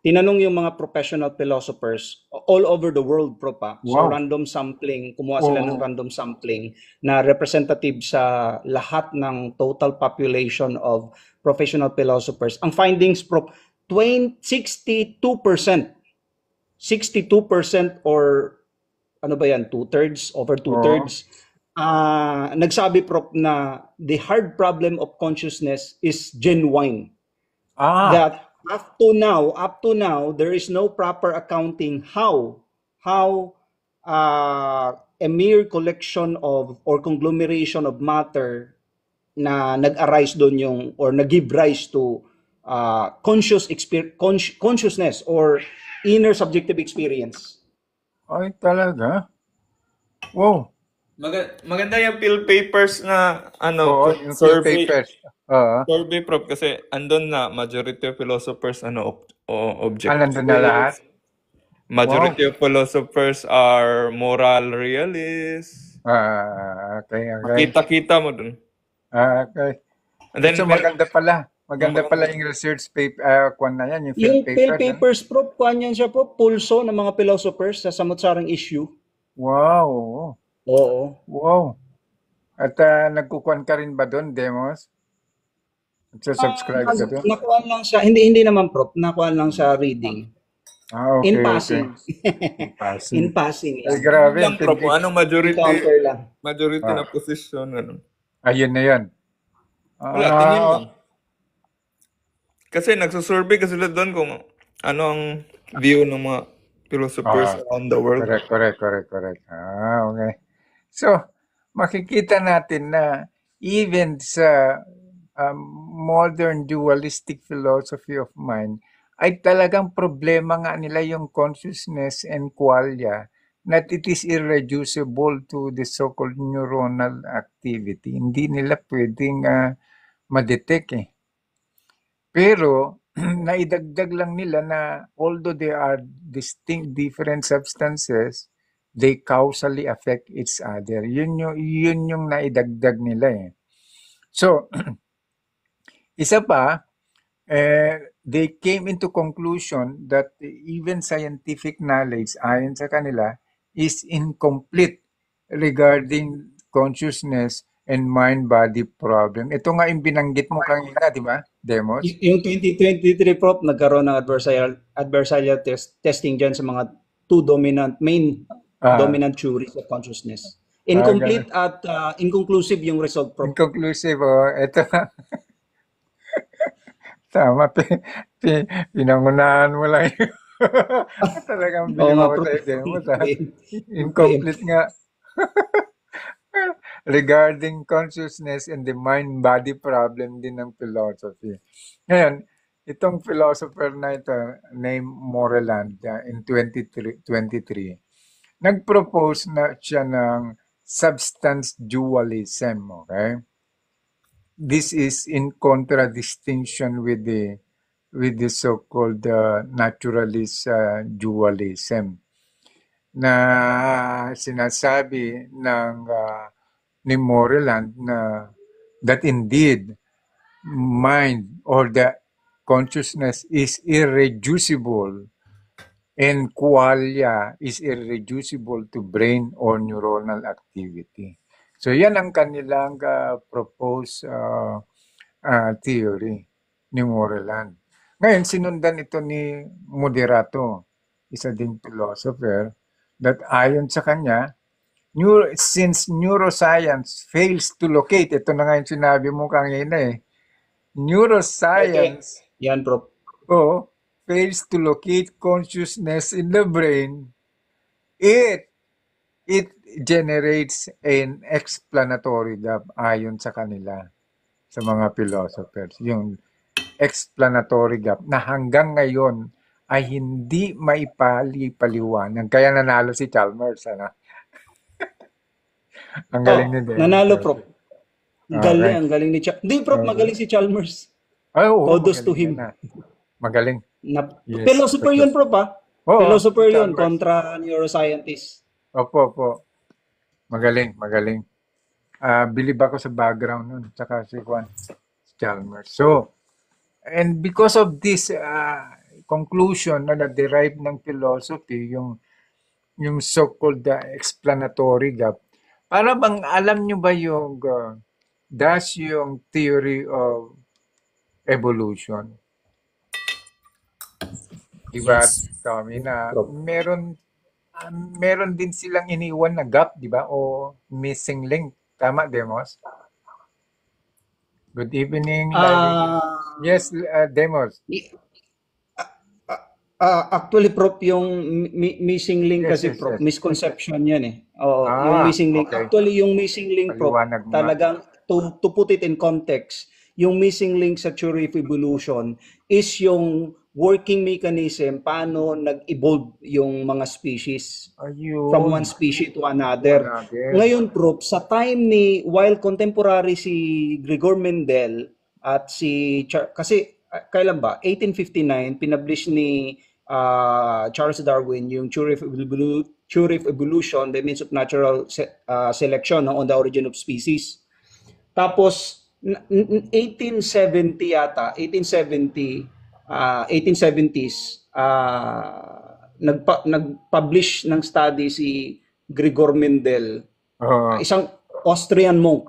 Tinanong yung mga professional philosophers all over the world, Prof. So, Wow. random sampling. Kumuha sila ng random sampling na representative sa lahat ng total population of professional philosophers. Ang findings, Prof. 62% or ano ba yan, over two-thirds, nagsabi, Prof, na the hard problem of consciousness is genuine. That up to now, there is no proper accounting how a mere collection of or conglomeration of matter na nag-arise doon yung or nag-give rise to consciousness or inner subjective experience. Ay, talaga? Wow. Maganda yung Peel Papers na Oo, yung survey. papers. Survey, Prof, kasi andun na majority of philosophers objective. Nandun na lahat? Majority of philosophers are moral realists. Okay. Kita mo dun. Okay. And then, So, maganda pala. Maganda pala yung research paper, na yan, yung Yung field Peel paper. Papers, Prof, kuhan yan siya, Prof, pulso ng mga philosophers sa samot-sarang issue. Wow. Oo. Wow. At nagkukuhan ka rin ba doon, Demos? Subscribe ka doon? Nakuha lang siya, hindi naman, Prof, nakuha lang sa reading. Okay, In passing. Okay. In passing. Ay, grabe. lang, Prof, anong Encounter lang. majority na position, Ayun na yan. Wala, tingin lang. Kasi nagsusurvey kasi sila doon kung ano ang view ng mga philosophers around the world. Correct. Okay. So, makikita natin na even sa modern dualistic philosophy of mind, ay talagang problema nga nila yung consciousness and qualia, that it is irreducible to the so-called neuronal activity. Hindi nila pwedeng ma-detect eh. Pero, naidagdag lang nila na although they are distinct different substances, they causally affect each other. Yun yung naidagdag nila eh. So, isa pa, they came into conclusion that even scientific knowledge, ayon sa kanila, is incomplete regarding consciousness and mind-body problem. Ito nga yung binanggit mo kanina, di ba, Demos? Yung 2023, Prof, nagkaroon ng adversarial testing dyan sa mga main dominant theories of consciousness. Incomplete at inconclusive yung result, Prof. Inconclusive, ito. Tama, pinangunahan mo lang yun. Talagang bilib ako sa Demos. Incomplete nga. Regarding consciousness and the mind-body problem din ng philosophy. Ngayon, itong philosopher na ito, named Moreland, in 23, nag-propose na siya ng substance dualism, okay? This is in contradistinction with the so-called naturalist dualism. na sinasabi ng ni Moreland na that indeed mind or the consciousness is irreducible and qualia is irreducible to brain or neuronal activity. So yan ang kanilang proposed theory ni Moreland. Ngayon, sinundan ito ni Moderato, isa ding philosopher, that ayon sa kanya, since neuroscience fails to locate, ito na nga yung sinabi mo kanina neuroscience Yan, Prof. fails to locate consciousness in the brain, it generates an explanatory gap ayon sa kanila, sa mga philosophers. Yung explanatory gap na hanggang ngayon ay hindi maipaliwanag. Kaya nanalo si Chalmers. Ang galing ni Dennis. Nanalo, Prof. Okay. Ang galing ni Chalmers. Hindi, Prof, magaling si Chalmers. Ay, oo, Kudos to magaling him. yan, Magaling. Yes, philosopher yun, Prof, ha? Oo, Philosopher si yun, Chalmers. kontra neuroscientist. Opo. Magaling. Bilib ako sa background nun. Tsaka si Chalmers. So, and because of this conclusion na na-derive ng philosophy, yung so-called explanatory gap, para bang alam nyo ba yung yung theory of evolution? Diba, Yes. Tommy, na meron din silang iniwan na gap, di ba? O missing link. Tama, Demos? Good evening. Yes, Demos. Actually, Prof, yung missing link Yes, kasi, yes, Prof, yes. misconception yan eh. Oo, yung missing link. Okay. Actually, yung missing link, Prof, Paliwanag mo nga. talagang, to put it in context, yung missing link sa theory of evolution is yung working mechanism paano nag-evolve yung mga species Ayun. from one species to another. Ngayon, Prof, sa time while contemporary si Gregor Mendel at kasi kailan ba? 1859, pinablish ni Charles Darwin yung Theory of Evolution, the means of natural selection on the origin of species. Tapos, 1870 yata, 1870s, nag-publish ng study si Gregor Mendel, isang Austrian monk,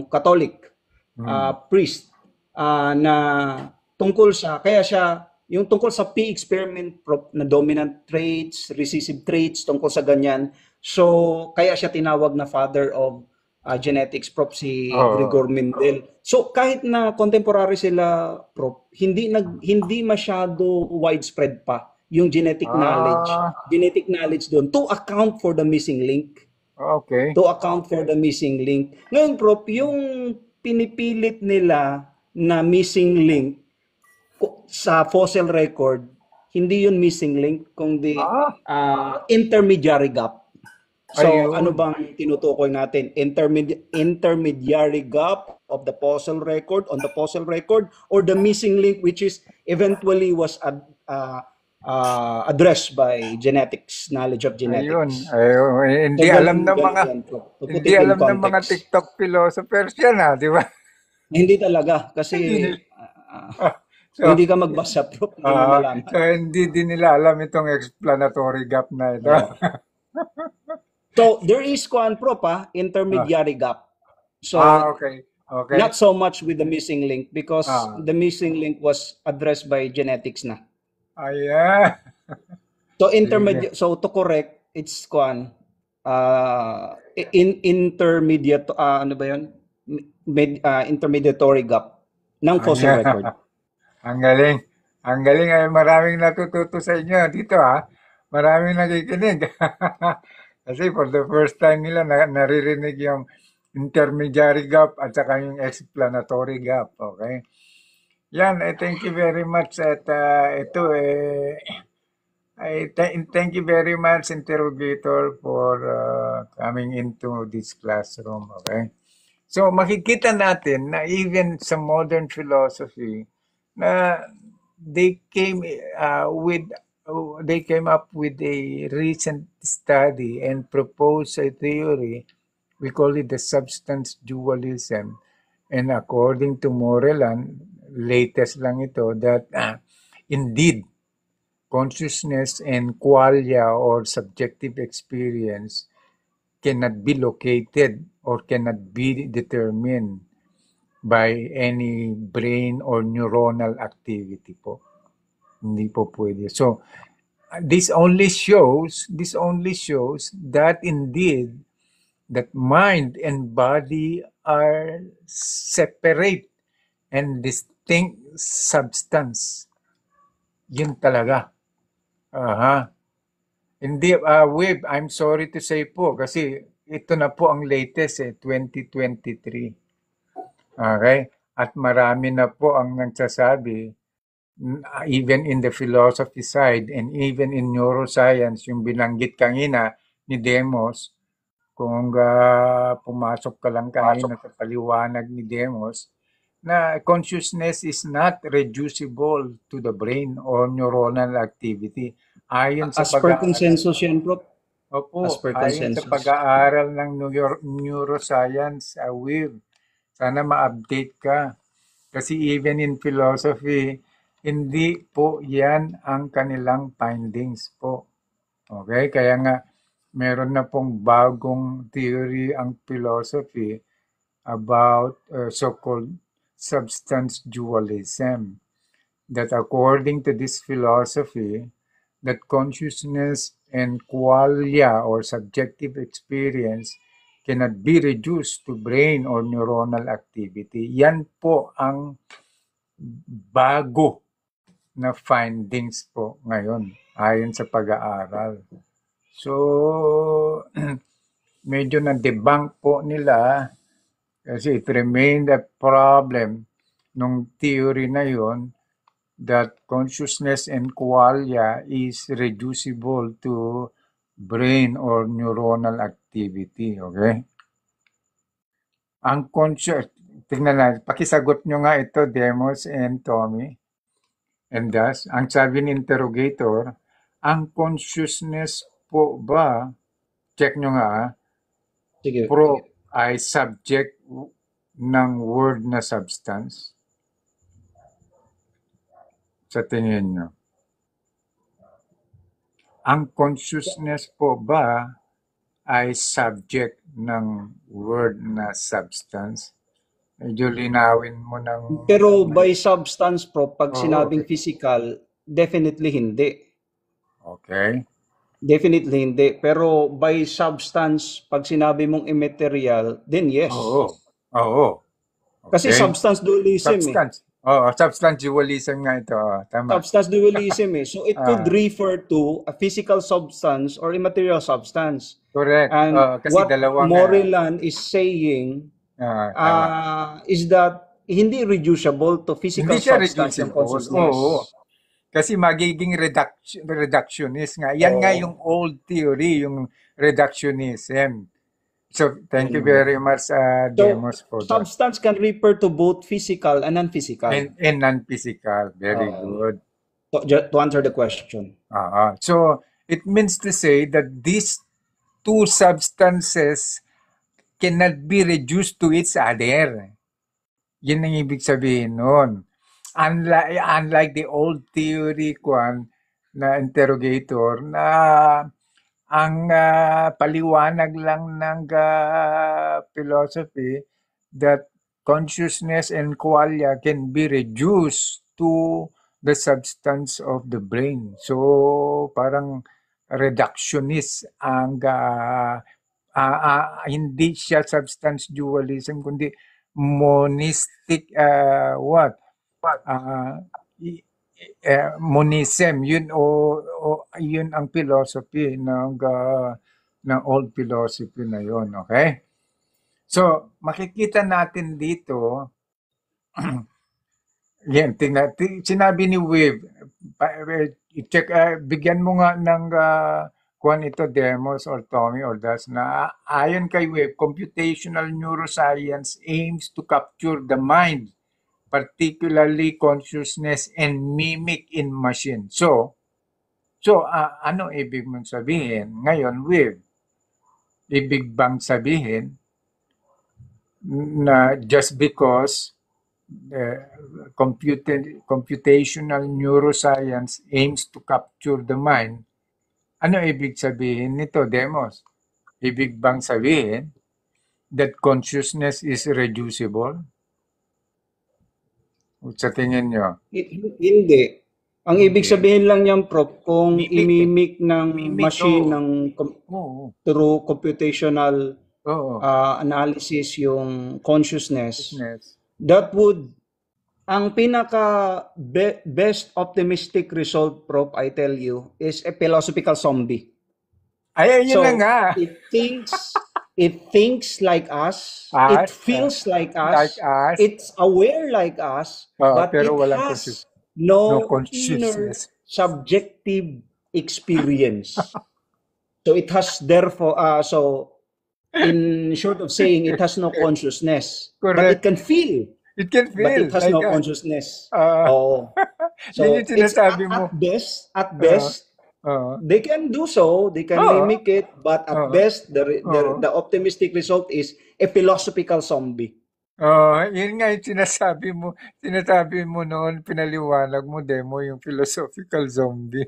Catholic priest, na tungkol yung tungkol sa P experiment, Prof, na dominant traits, recessive traits, tungkol sa ganyan. So, kaya siya tinawag na father of genetics, Prof, si Gregor Mendel. So, kahit na contemporary sila, Prof, hindi masyado widespread pa yung genetic knowledge doon to account for the missing link. Okay. To account for the missing link. Ngayon, Prof, yung pinipilit nila na missing link sa fossil record, hindi yun missing link, kundi intermediary gap. So, ano bang tinutukoy natin? Intermediary gap of the fossil record, on the fossil record, or the missing link which is eventually was addressed by genetics, knowledge of genetics. Ayun. Hindi alam ng mga TikTok philosophers yan, di ba? Hindi talaga, kasi hindi ka magbasa, Prof. So, hindi din nila alam itong explanatory gap na ito. So, there is Prof, intermediary gap. So, okay. Not so much with the missing link because the missing link was addressed by genetics na. Ayan. So, to correct, it's intermediate, ano ba yun? Intermediatory gap ng fossil record. Ang galing. Ang galing ay maraming natututo sa inyo dito Maraming nakikinig. Kasi for the first time nila naririnig yung intermediary gap at saka yung explanatory gap. Okay? Yan, thank you very much at thank you very much, interrogator, for coming into this classroom. Okay? So makikita natin na even sa modern philosophy na they came with they came up with a recent study and proposed a theory. We call it the substance dualism. And according to Moreland, latest lang ito, that indeed, consciousness and qualia or subjective experience cannot be located or cannot be determined by any brain or neuronal activity po. Hindi po pwede. So, this only shows that indeed that mind and body are separate and distinct substance. Yun talaga. Aha. Hindi, Wib, I'm sorry to say po kasi ito na po ang latest 2023. Okay? At marami na po ang nagsasabi, even in the philosophy side and even in neuroscience, yung binanggit kanina ni Demos, kung pumasok ka lang kanina sa paliwanag ni Demos, na consciousness is not reducible to the brain or neuronal activity. Ayon sa As per consensus yan, Prof. Opo, As per ayon sa consensus. pag-aaral ng neuroscience, Will, sana ma-update ka. Kasi even in philosophy, hindi po yan ang kanilang findings po. Okay? Kaya nga, meron na pong bagong theory ang philosophy about so-called substance dualism. That according to this philosophy, that consciousness and qualia or subjective experience cannot be reduced to brain or neuronal activity. Yan po ang bago na findings po ngayon ayon sa pag-aaral. So, medyo na-debunk po nila kasi it remained a problem nung theory na yon that consciousness and qualia is reducible to brain or neuronal activity. Okay? Ang conscious, tingnan natin, pakisagot nyo nga ito, Demos and Tommy. And thus, ang sabi ng interrogator, ang consciousness po ba, check nyo nga, Sige. pro ay subject ng word na substance? Sa tingin nyo. Ang consciousness po ba ay subject ng word na substance? Medyo linawin mo ng... Pero by substance, Prof, pag Oo, sinabing physical, definitely hindi. Okay. Definitely hindi. Pero by substance, pag sinabi mong immaterial, then yes. Oo. Oo. Kasi Okay. substance dualism eh. Substance. Oo, substance dualism nga ito. Tama. Substance dualism eh. So it could Ah. refer to a physical substance or immaterial substance. Correct. And Kasi what dalawang... Moreland is saying tama. is that hindi reducible to physical Hindi siya substance ng reducible. consciousness. Oo. Kasi magiging reductionist nga. Yan nga Oo. yung old theory, yung reductionism. So, thank you very much, Demos, for that. Substance can refer to both physical and non-physical. And non-physical. Very good. To answer the question. So, it means to say that these two substances cannot be reduced to each other. Yun ang ibig sabihin nun. Unlike the old theory na interrogator na ang paliwanag lang ng philosophy that consciousness and qualia can be reduced to the substance of the brain. So, parang reductionist ang hindi siya substance dualism kundi monistic monism yun yun ang philosophy ng old philosophy na yun, okay? So makikita natin dito yan, sinabi ni Wave, check, bigyan mo nga ng kuan ito, Demos or Tommy or Das, na ayon kay Wave, computational neuroscience aims to capture the mind, particularly consciousness and mimic in machine. So, So, ano ibig mong sabihin? Ngayon, with, ibig bang sabihin na just because computational neuroscience aims to capture the mind, ano ibig sabihin nito, Demos? Ibig bang sabihin that consciousness is reducible? Sa tingin nyo? Hindi. Ang ibig Hindi. sabihin lang niyan, Prof, kung Mimic eh. imimik ng Mimic, machine oo. ng Oo. through computational Oo. analysis yung consciousness, Consciousness. that would, ang pinaka best optimistic result, Prof, I tell you, is a philosophical zombie. Ay, yun So, na nga. it thinks like us, it feels like Like us, us. it's aware like us, but Pero it walang has no no inner consciousness. subjective experience. So it has therefore, so in short of saying, it has no consciousness, but it Correct. can feel, It can but feel it has like no us. consciousness. Yun So yung it's sinasabi mo. at best, they can do so, they can mimic it, but at best, the optimistic result is a philosophical zombie. Yun nga yung sinasabi mo noon, pinaliwanag mo, Demo, yung philosophical zombie.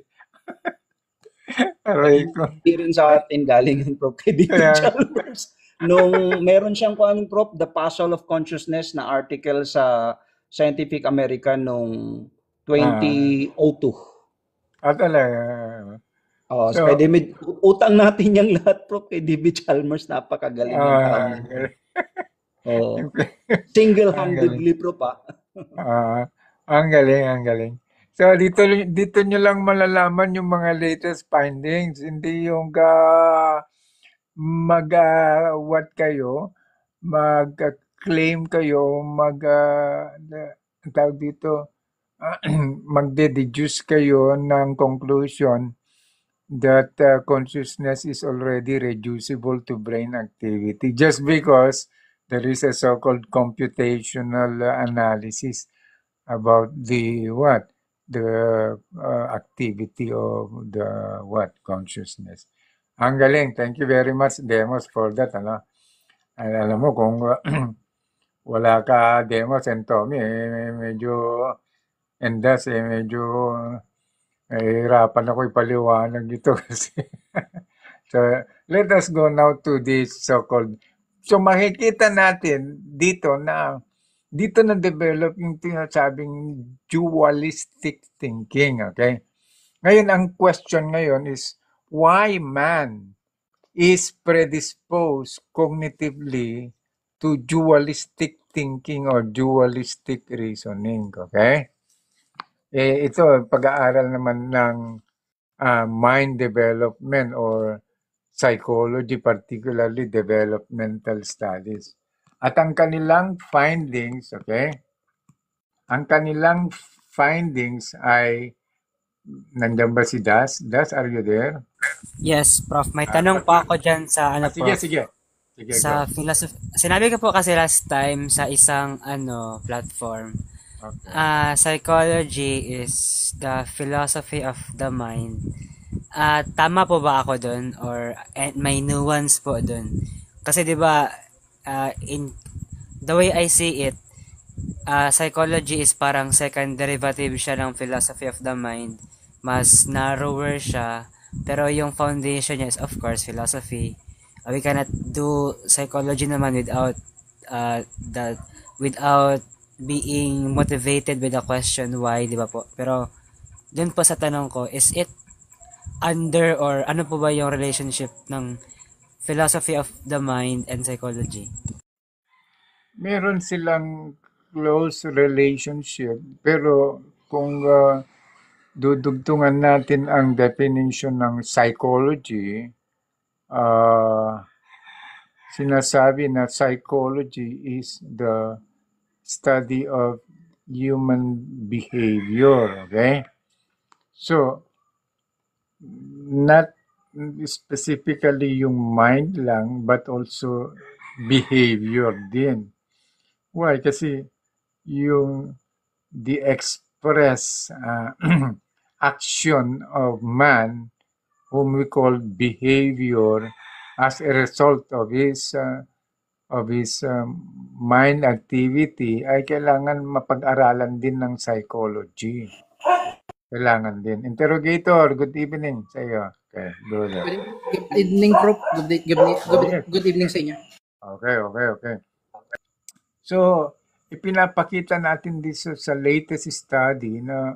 Aray ko. Hindi rin sa atin galing yung Prof. Kay David Kaya, Chalmers. Nung meron siyang Prof, The Puzzle of Consciousness na article sa Scientific American noong 2002. talaga. So, kay David, utang natin yung lahat, Prof. Kay David Chalmers, napakagaling yung tao. Single-handedly, Prof. Ang galing. So, dito nyo lang malalaman yung mga latest findings. Hindi yung what kayo, mag-claim kayo, tawag dito, magde-deduce kayo ng conclusion that consciousness is already reducible to brain activity just because there is a so-called computational analysis about the activity of the consciousness. Ang galing. Thank you very much, Demos, for that. Alam mo, kung wala ka, Demos and Tommy, medyo hirapan ako ipaliwanag dito kasi. So, let us go now to this so-called. So, makikita natin dito na develop yung tinasabing dualistic thinking, okay? Ngayon, ang question ngayon is, why man is predisposed cognitively to dualistic thinking or dualistic reasoning, okay? Ito, pag-aaral naman ng mind development or psychology, particularly developmental studies. At ang kanilang findings, okay? Ang kanilang findings ay, nandiyan ba si Das? Das, are you there? Yes, Prof. May tanong pa ako dyan sa Prof. Sige, sa philosophy. Sinabi ko po kasi last time sa isang platform. Okay. Psychology is the philosophy of the mind. Tama po ba ako doon or may nuance po doon? Kasi 'di ba in the way I see it, psychology is parang second derivative siya ng philosophy of the mind. Mas narrower siya, pero yung foundation niya is of course philosophy. We cannot do psychology naman without being motivated with the question why, di ba po? Pero dun po sa tanong ko, is it under or ano po ba yung relationship ng philosophy of the mind and psychology? Meron silang close relationship, pero kung dudugtungan natin ang definition ng psychology, sinasabi na psychology is the study of human behavior, okay? So, not specifically yung mind lang, but also behavior din. Why? Kasi yung the express action of man, whom we call behavior, as a result of his mind activity, ay kailangan mapag-aralan din ng psychology. Kailangan din. Interrogator, good evening sa iyo. Okay, brother. Good evening, Prof. Good evening sa inyo. Okay. So, ipinapakita natin dito sa latest study na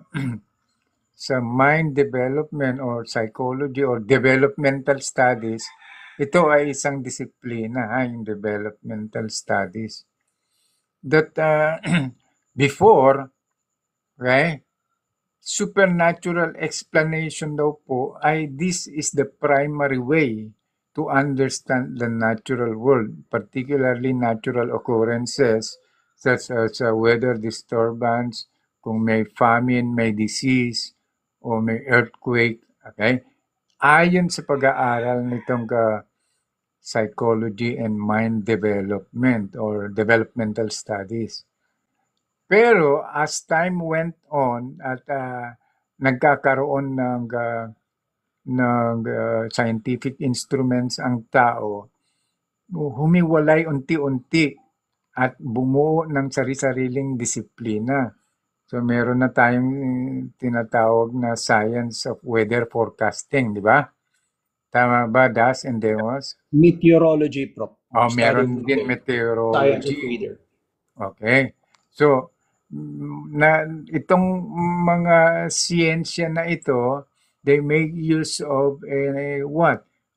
sa mind development or psychology or developmental studies, ito ay isang disiplina, yung developmental studies. That before, okay, supernatural explanation daw po ay this is the primary way to understand the natural world, particularly natural occurrences such as weather disturbance, kung may famine, may disease, o may earthquake. Okay? Ayon sa pag-aaral nitong psychology and mind development or developmental studies. Pero as time went on at nagkakaroon ng scientific instruments ang tao, humiwalay unti-unti at bumuo ng sari-sariling disiplina. So meron na tayong tinatawag na science of weather forecasting, di ba? Tama ba, Das and Demos? Meteorology, Prof. Meron din Science of meteorology. weather. Okay. So, itong mga siyensya na ito, they make use of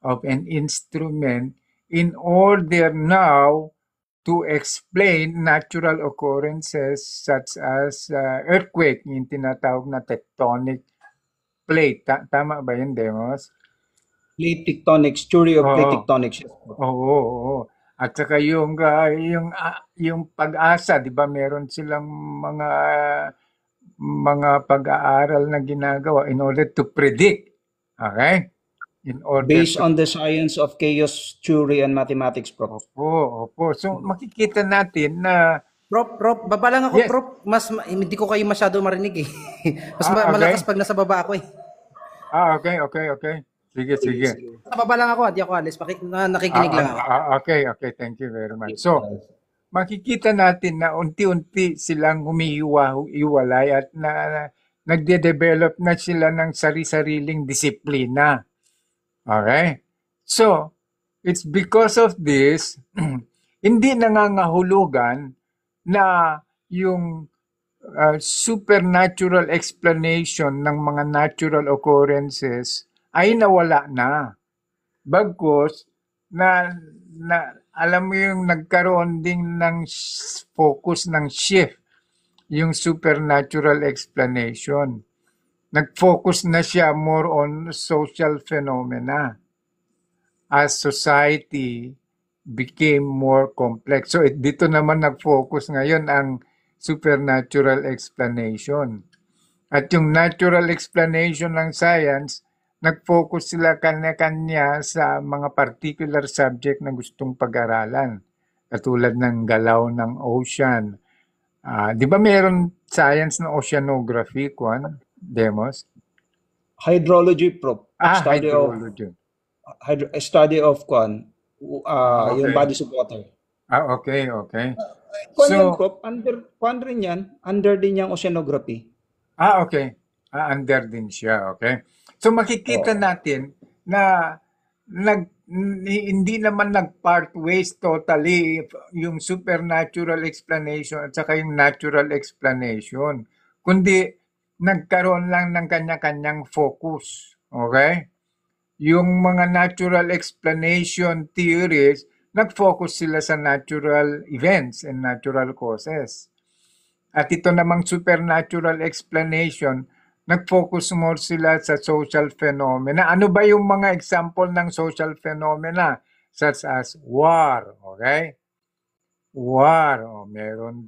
of an instrument in order now to explain natural occurrences such as earthquake, yung tinatawag na tectonic plate. Tama ba yun, Demos? Plate tectonics, theory of plate tectonics. Oo. At saka yung pag-asa, 'di ba, meron silang mga pag-aaral na ginagawa in order to predict. Okay? In order Based on the science of chaos theory and mathematics, Prof. Opo. So makikita natin na Prof, baba lang ako, Yes. Prof. Hindi ko kayo masyado marinig eh. Mas Okay. malakas pag nasa baba ako eh. Okay. Sige. Sa baba lang ako, hindi ako alis. Nakikinig lang ako. Okay. Thank you very much. So, makikita natin na unti-unti silang humihiwa-hiwalay at nagde-develop na sila ng sari-sariling disiplina. Okay? So, it's because of this, hindi nangangahulugan na yung supernatural explanation ng mga natural occurrences ay nawala na. Bagkus na alam mo yung nagkaroon din ng focus ng shift yung supernatural explanation. Nag-focus na siya more on social phenomena as society became more complex. So dito naman nag-focus ngayon ang supernatural explanation. At yung natural explanation ng science, nag-focus sila kanya-kanya sa mga particular subject na gustong pag-aralan. Katulad ng galaw ng ocean. Di ba meron science na oceanography, Demos? Hydrology, Prof. Hydrology. Study of Okay. yung bodies of water. Okay. So, Prof, under din yung oceanography. Okay. Under din siya, okay. So makikita natin na hindi naman nag-part ways totally yung supernatural explanation at saka yung natural explanation, kundi nagkaroon lang ng kanya-kanyang focus. Okay? Yung mga natural explanation theories, nag-focus sila sa natural events and natural causes. At ito namang supernatural explanation, nag-focus more sila sa social phenomena. Ano ba yung mga example ng social phenomena? Such as war, okay? War, meron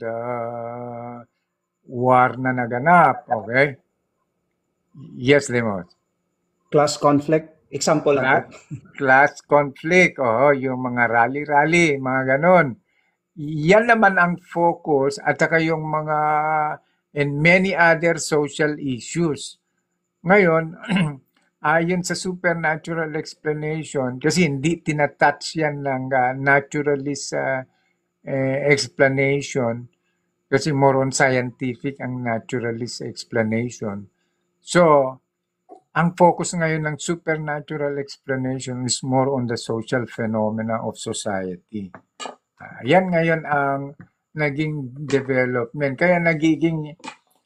war na naganap, okay? Yes, Limos. Class conflict, example lang. Class conflict, yung mga rally-rally, mga ganon. Yan naman ang focus at saka yung mga and many other social issues. Ngayon, ayon sa supernatural explanation, kasi hindi tinatouch yan ng naturalist explanation, kasi more on scientific ang naturalist explanation. So, ang focus ngayon ng supernatural explanation is more on the social phenomena of society. Yan ngayon ang naging development. Kaya nagiging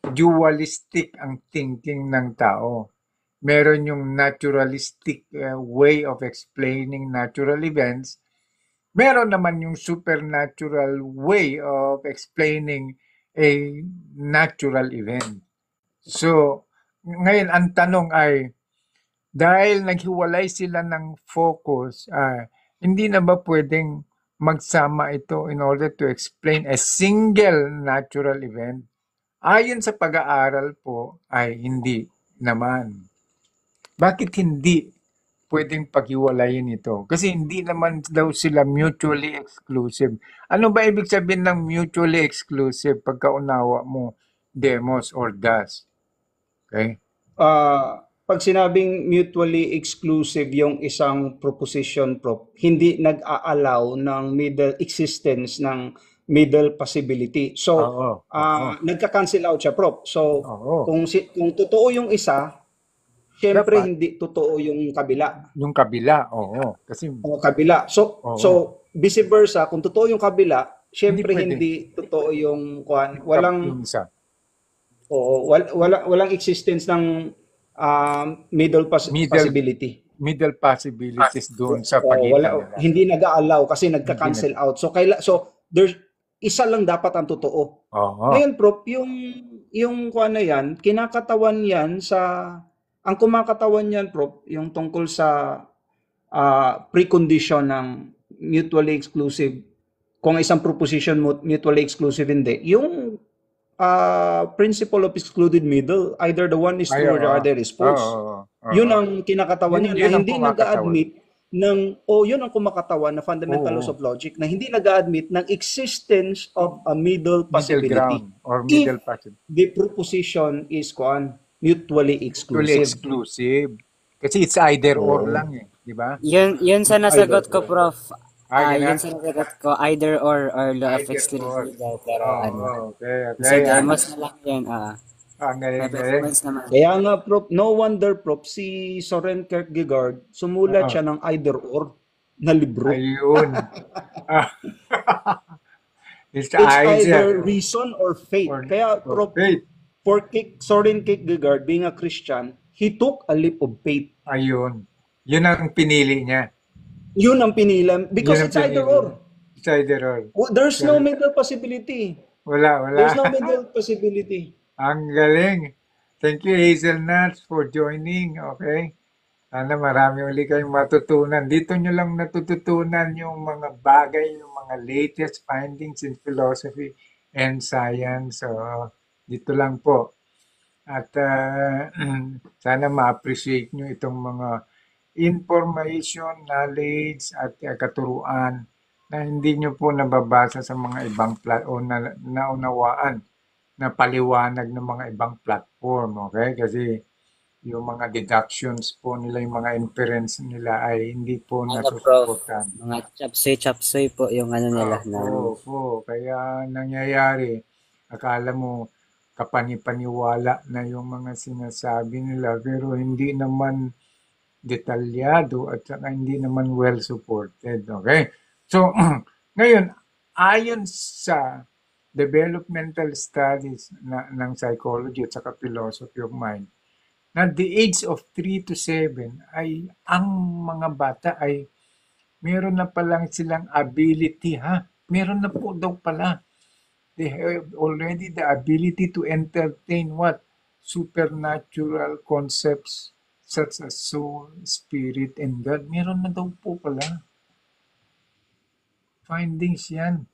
dualistic ang thinking ng tao. Meron yung naturalistic way of explaining natural events. Meron naman yung supernatural way of explaining a natural event. So, ngayon ang tanong ay, dahil naghiwalay sila ng focus, hindi na ba pwedeng magsama ito in order to explain a single natural event? Ayon sa pag-aaral po ay hindi naman. Bakit hindi pwedeng paghiwalayin ito? Kasi hindi naman daw sila mutually exclusive. Ano ba ibig sabihin ng mutually exclusive pagkaunawa mo, demos or das? Okay? Pag sinabing mutually exclusive yung isang proposition, Prof, hindi nag-a-allow ng middle existence ng middle possibility. So, Oo. Oo. nagka-cancel out siya, Prof. So, Oo. kung totoo yung isa, syempre Dapat. hindi totoo yung kabila. Yung kabila, oo. Kasi O kabila. So, Oo. so vice versa, kung totoo yung kabila, syempre pwede. hindi totoo yung yung walang isa. walang existence ng middle possibility. Middle possibilities doon sa O, pagitan nila. hindi nag-a-allow kasi nagka-cancel out. So there's isa lang dapat ang totoo. Oo. Ngayon, Prof, yung kuan na yan, kinakatawan yan ang kumakatawan yan, Prof, yung tungkol sa precondition ng mutually exclusive. Kung isang proposition mutually exclusive, hindi. Yung principle of excluded middle, either the one is true or the other is false. Oo. Yun ang kinakatawan Yun niya, na ang hindi kumakatawan. nag-a-admit yun ang kumakatawan na fundamental laws of logic, na hindi nag-a-admit ng existence of a middle Middle possibility. ground or middle possibility. The proposition is mutually Truly exclusive. exclusive. Kasi it's either or lang eh. Di ba? Yun sa nasagot ko, Prof. Ganun. Yun sa nasagot ko, either or law of Either or. exclusivity. Pero Okay. sa demos na lang yun. Ang May galing. performance naman. Kaya nga, Prof, no wonder, Prof, si Soren Kierkegaard, sumulat siya ng either or na libro. Ayun. It's It's either reason or faith. or Kaya, Prof, faith. for Soren Kierkegaard, being a Christian, he took a leap of faith. Ayun. Yun ang pinili niya. Yun ang pinili. Yun Because ang it's either pinili. or. It's either or. There's no middle possibility. Wala. There's no middle possibility. Ang galing. Thank you, Hazelnuts, for joining. Okay? Sana marami uli kayong matutunan. Dito nyo lang natututunan yung mga bagay, yung mga latest findings in philosophy and science. So, dito lang po. At sana ma-appreciate nyo itong mga information, knowledge, at katuruan na hindi nyo po nababasa sa mga ibang o naunawaan na paliwanag ng mga ibang platform, okay? Kasi yung mga deductions po nila, yung mga inference nila ay hindi po Prof, nasusuportan. mga chapsoy po yung nila. Oo. Kaya nangyayari, akala mo kapanipaniwala na yung mga sinasabi nila, pero hindi naman detalyado at saka hindi naman well supported, okay? So, ngayon, ayon sa developmental studies ng psychology at saka philosophy of mind, na the age of 3 to 7 ay ang mga bata ay meron na palang silang ability, meron na po daw pala. They have already the ability to entertain what? Supernatural concepts such as soul, spirit, and God. Meron na daw po pala. Findings yan.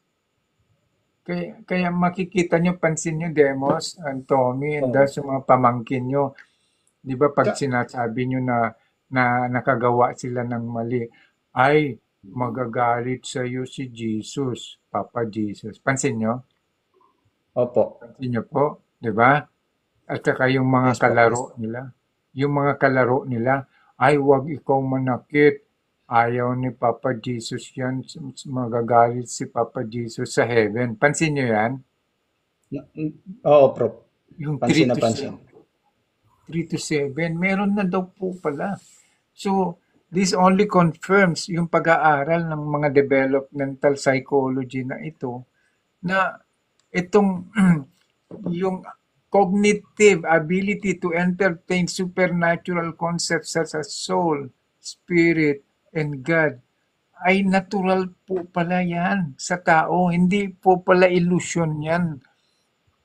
Kaya makikita nyo, pansin nyo, Demos, and Tommy, and sa mga pamangkin nyo, di ba pag sinasabi nyo na nakagawa sila ng mali, ay magagalit sa iyo si Jesus, Papa Jesus. Pansin nyo? Opo. Pansin nyo po, di ba? At saka yung mga kalaro nila, yung mga kalaro nila, ay wag ikaw manakit. Ayaw ni Papa Jesus yan. Magagalit si Papa Jesus sa heaven. Pansin nyo yan? Oo, Prof. Yung Pansin 3 na to pansin. 3 to 7, meron na daw po pala. So, this only confirms yung pag-aaral ng mga developmental psychology na ito, na itong yung cognitive ability to entertain supernatural concepts such as soul, spirit, and God ay natural po pala yan sa tao. Hindi po pala illusion yan.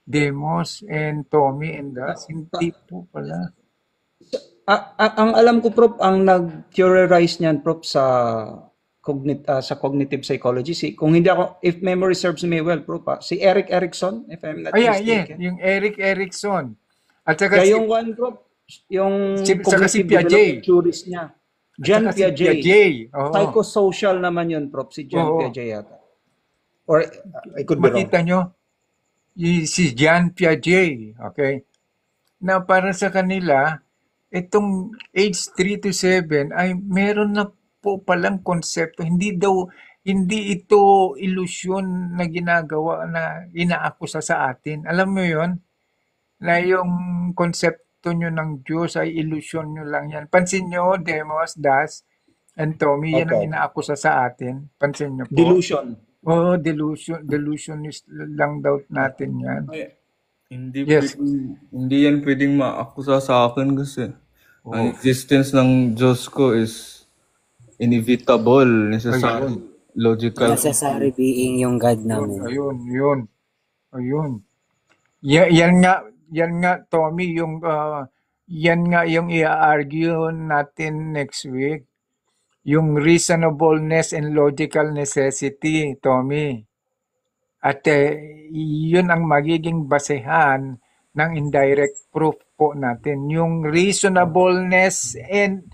Demos and Tommy and Das, hindi po pala. Ang alam ko, Prof, ang nag-theorize niyan, Prof, sa cognitive psychology, kung hindi ako, if memory serves me well, Prof, si Eric Erikson, if I'm not Yeah, mistaken. yung Eric Erikson. At saka Kaya si, yung one, Prof, yung saka si cognitive Piaget. development theories niya. Jean At saka si Piaget. Piaget. Oo. Psychosocial naman yun, Prof, si Jean Oo. Piaget yata. Or I could be wrong. Makita nyo, si Jean Piaget, okay? Na para sa kanila, itong age 3 to 7 ay meron na po palang konsepto. Hindi ito ilusyon na ginagawa na inaakusa sa atin. Alam mo yon na yung konsepto nyo ng Diyos ay ilusyon nyo lang yan. Pansin nyo, Demos, Das, and Tommy, yan ang Opo. inaakusa sa atin. Pansin nyo po. Delusion. Oh, delusionist lang daw natin yan. Ay, hindi Yes. hindi yan pwedeng maakusa sa akin kasi ang Oh. existence ng Diyos ko is inevitable, necessary, logical. Necessary being yung God namin. Ayun. Yan nga, Tommy, yan nga yung i-argue natin next week. Yung reasonableness and logical necessity, Tommy. At yun ang magiging basehan ng indirect proof po natin. Yung reasonableness and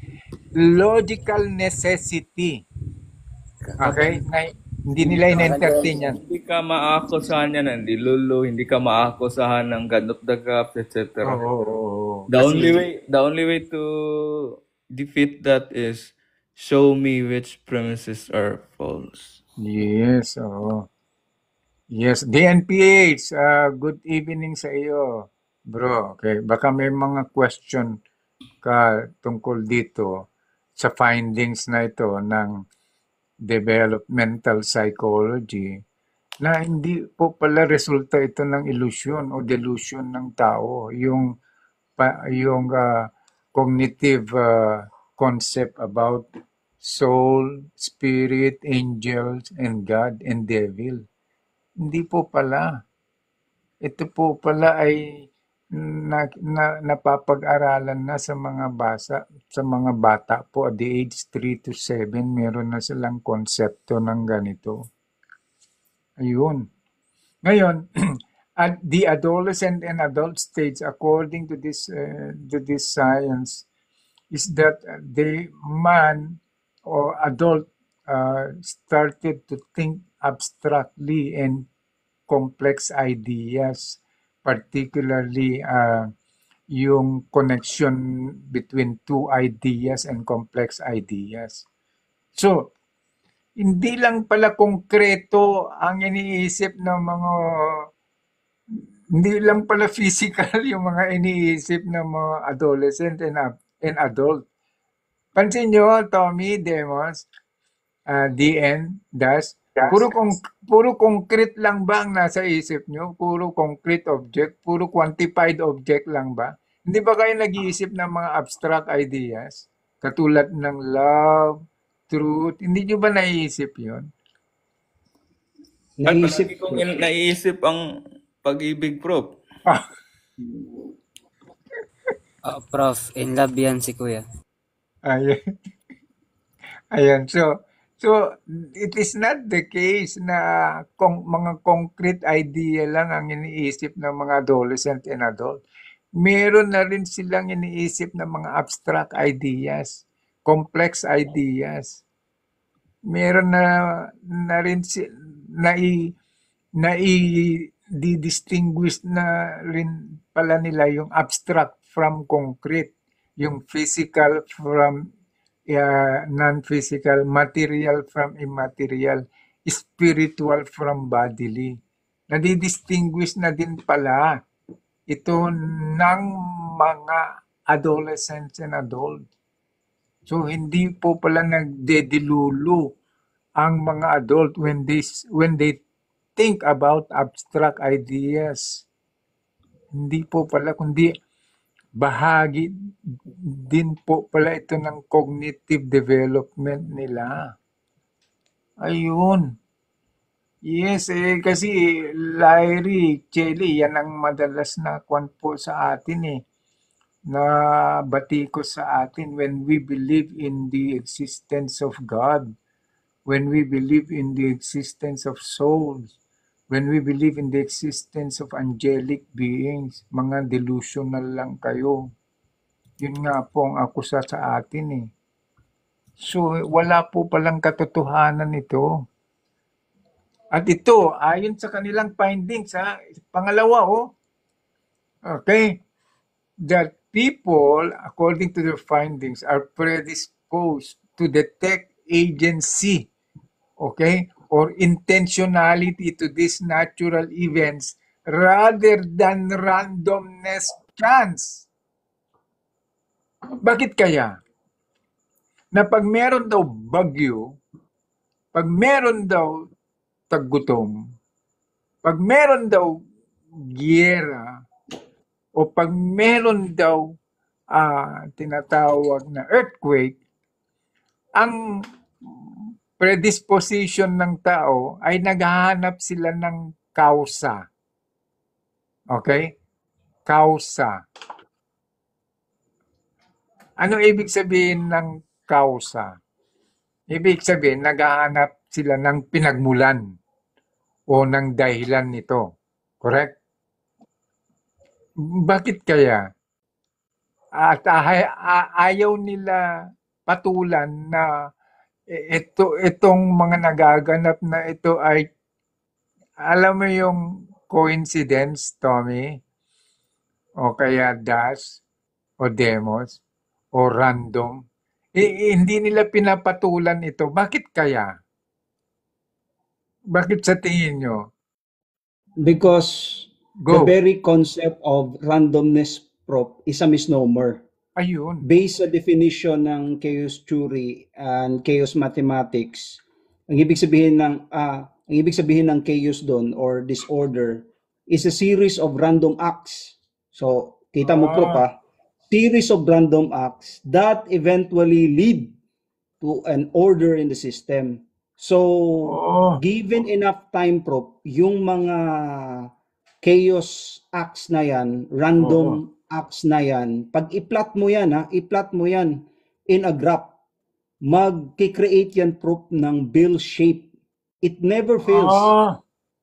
logical necessity. Okay? Na, hindi nila in-entertain yan. Hindi ka maakusahan yan ng dilulu, hindi ka maakusahan ng God of the Gaps, etc. Oo. The only way to defeat that is show me which premises are false. Yes, oo. Yes, DNPH, good evening sa iyo, bro. Okay, baka may mga question ka tungkol dito sa findings na ito ng developmental psychology na hindi po pala resulta ito ng illusion o delusion ng tao. Yung cognitive concept about soul, spirit, angels, and God, and devil. Hindi po pala. Ito po pala ay napapag-aralan na sa mga bata po at the age 3 to 7, meron na silang konsepto ng ganito. Ayun. Ngayon, at the adolescent and adult stage, according to this science, is that the man or adult started to think abstractly and complex ideas, particularly yung connection between two ideas and complex ideas. So, hindi lang pala konkreto ang iniisip ng hindi lang pala physical yung mga iniisip ng mga adolescent and adult. Pansin nyo, Tommy, Demos, DN, Das, puro concrete lang ba ang nasa isip nyo? Puro concrete object? Puro quantified object lang ba? Hindi ba kayo nag-iisip ng mga abstract ideas? Katulad ng love, truth. Hindi nyo ba naiisip yun? Naisip Kung naiisip ang pag-ibig, Prof. Prof, in love yan si Kuya. Ayan. Ayan. So, it is not the case na mga concrete idea lang ang iniisip ng mga adolescent and adult. Meron na rin silang iniisip ng mga abstract ideas, complex ideas. Meron na rin di-distinguish na rin pala nila yung abstract from concrete. yung physical from non-physical, material from immaterial, spiritual from bodily. Nadidistinguish na din pala ito ng mga adolescents and adults. So hindi po pala nagdedilulu ang mga adult when they think about abstract ideas. Hindi po pala, kundi bahagi din po pala ito ng cognitive development nila. Ayun. Yes, kasi Larry, Chelly, yan ang madalas na kwan po sa atin na batiko sa atin when we believe in the existence of God, when we believe in the existence of souls, when we believe in the existence of angelic beings, mga delusional lang kayo. Yun nga po ang akusa sa atin So, wala po palang katotohanan ito. At ito, ayon sa kanilang findings, pangalawa, okay, that people, according to their findings, are predisposed to detect agency, okay, or intentionality to these natural events rather than randomness chance. Bakit kaya? Na pag meron daw bagyo, pag meron daw taggutom, pag meron daw giyera, o pag meron daw tinatawag na earthquake, ang predisposition ng tao ay naghahanap sila ng kausa. Okay? Kausa. Ano ibig sabihin ng kausa? Ibig sabihin, naghahanap sila ng pinagmulan o ng dahilan nito. Correct? Bakit kaya? At ayaw nila patulan na itong mga nagaganap na ito ay, alam mo yung coincidence, Tommy, o kaya dash, o demos, o random. Hindi nila pinapatulan ito. Bakit kaya? Bakit sa tingin nyo? Because the very concept of randomness, Prof, is a misnomer. Ayun. Based sa definition ng chaos theory and chaos mathematics, ang ibig sabihin ng chaos doon or disorder is a series of random acts. So, kita mo Prof, series of random acts that eventually lead to an order in the system. So, given enough time, Prof, yung mga chaos acts na yan, random acts na yan, pag i-plot mo yan, i-plot mo yan in a graph, mag-create yan, Prof, ng bill shape. It never fails.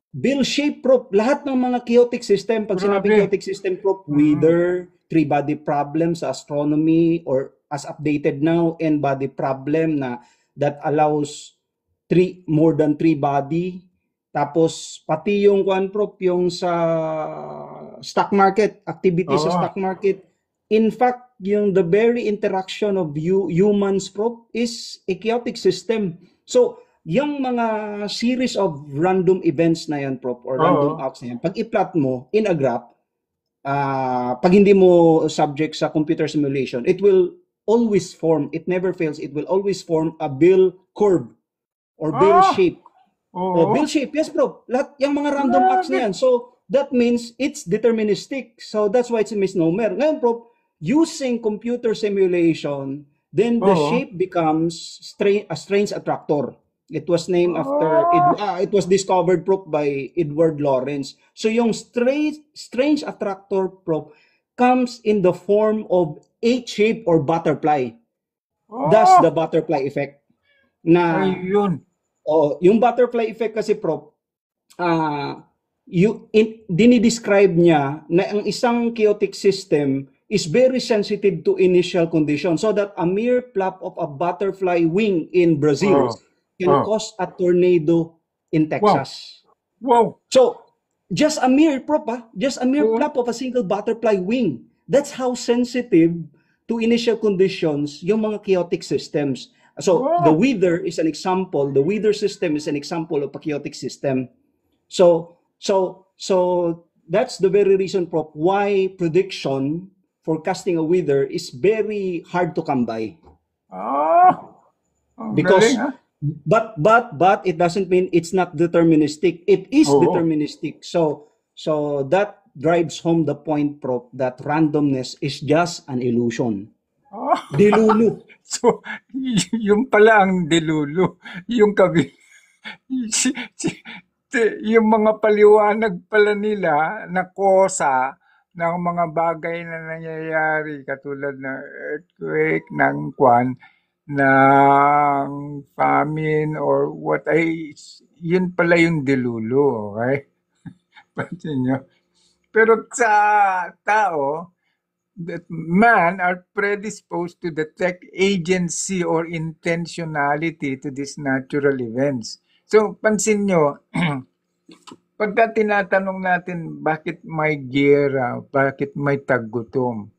Bill shape, Prof, lahat ng mga chaotic system, pag sinabing chaotic system, Prof, whether three-body problem sa astronomy or as updated now, n-body problem na that allows more than three body. Tapos pati yung Prof, yung sa stock market, activities sa stock market. In fact, yung the very interaction of humans, Prof, is a chaotic system. So, yung mga series of random events na yan, Prof, or random acts na yan, pag i-plot mo in a graph, pag hindi mo subject sa computer simulation, it will always form, it never fails, it will always form a bill curve or bill shape. Bill shape, yes, Prof. Lahat yung mga random acts na yan. So, that means it's deterministic. So, that's why it's a misnomer. Ngayon, Prof, using computer simulation, then the shape becomes a strange attractor. It was named after, it was discovered, Prof, by Edward Lorenz. So, yung strange attractor, Prof, comes in the form of H-shape or butterfly. That's the butterfly effect. Na, ayun. Yung butterfly effect kasi, Prof, dinidescribe niya na ang isang chaotic system is very sensitive to initial conditions so that a mere flap of a butterfly wing in Brazil can cause a tornado in Texas. Wow. So, just a mere, Prof, just a mere flap of a single butterfly wing. That's how sensitive to initial conditions yung mga chaotic systems. So the weather is an example. The weather system is an example of a chaotic system. So that's the very reason, Prof, why prediction, forecasting a weather is very hard to come by. Ang Because galing, ha? but it doesn't mean it's not deterministic. It is Oo. deterministic. So that drives home the point, Prof, that randomness is just an illusion. Dilulu. So, yung pala ang delulu. Yung yung mga paliwanag pala nila na kosa ng mga bagay na nangyayari katulad ng earthquake, ng ng famine or what ay yun pala yung delulu, okay? Pansin nyo? Pero sa tao, that man are predisposed to detect agency or intentionality to these natural events. So, pansin nyo, pagka tinatanong natin bakit may giyera, bakit may taggutom,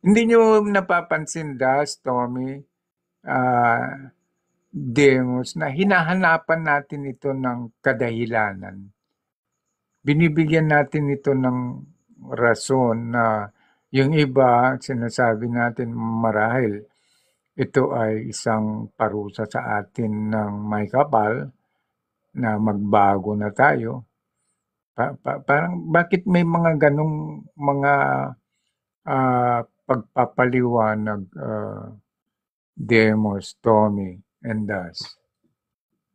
hindi nyo napapansin, Das, Tommy, Demos, na hinahanapan natin ito ng kadahilanan. Binibigyan natin ito ng rason na yung iba, sinasabi natin marahil ito ay isang parusa sa atin ng may kapal na magbago na tayo. Parang bakit may mga ganong mga pagpapaliwanag, Demos, Tommy, and Das?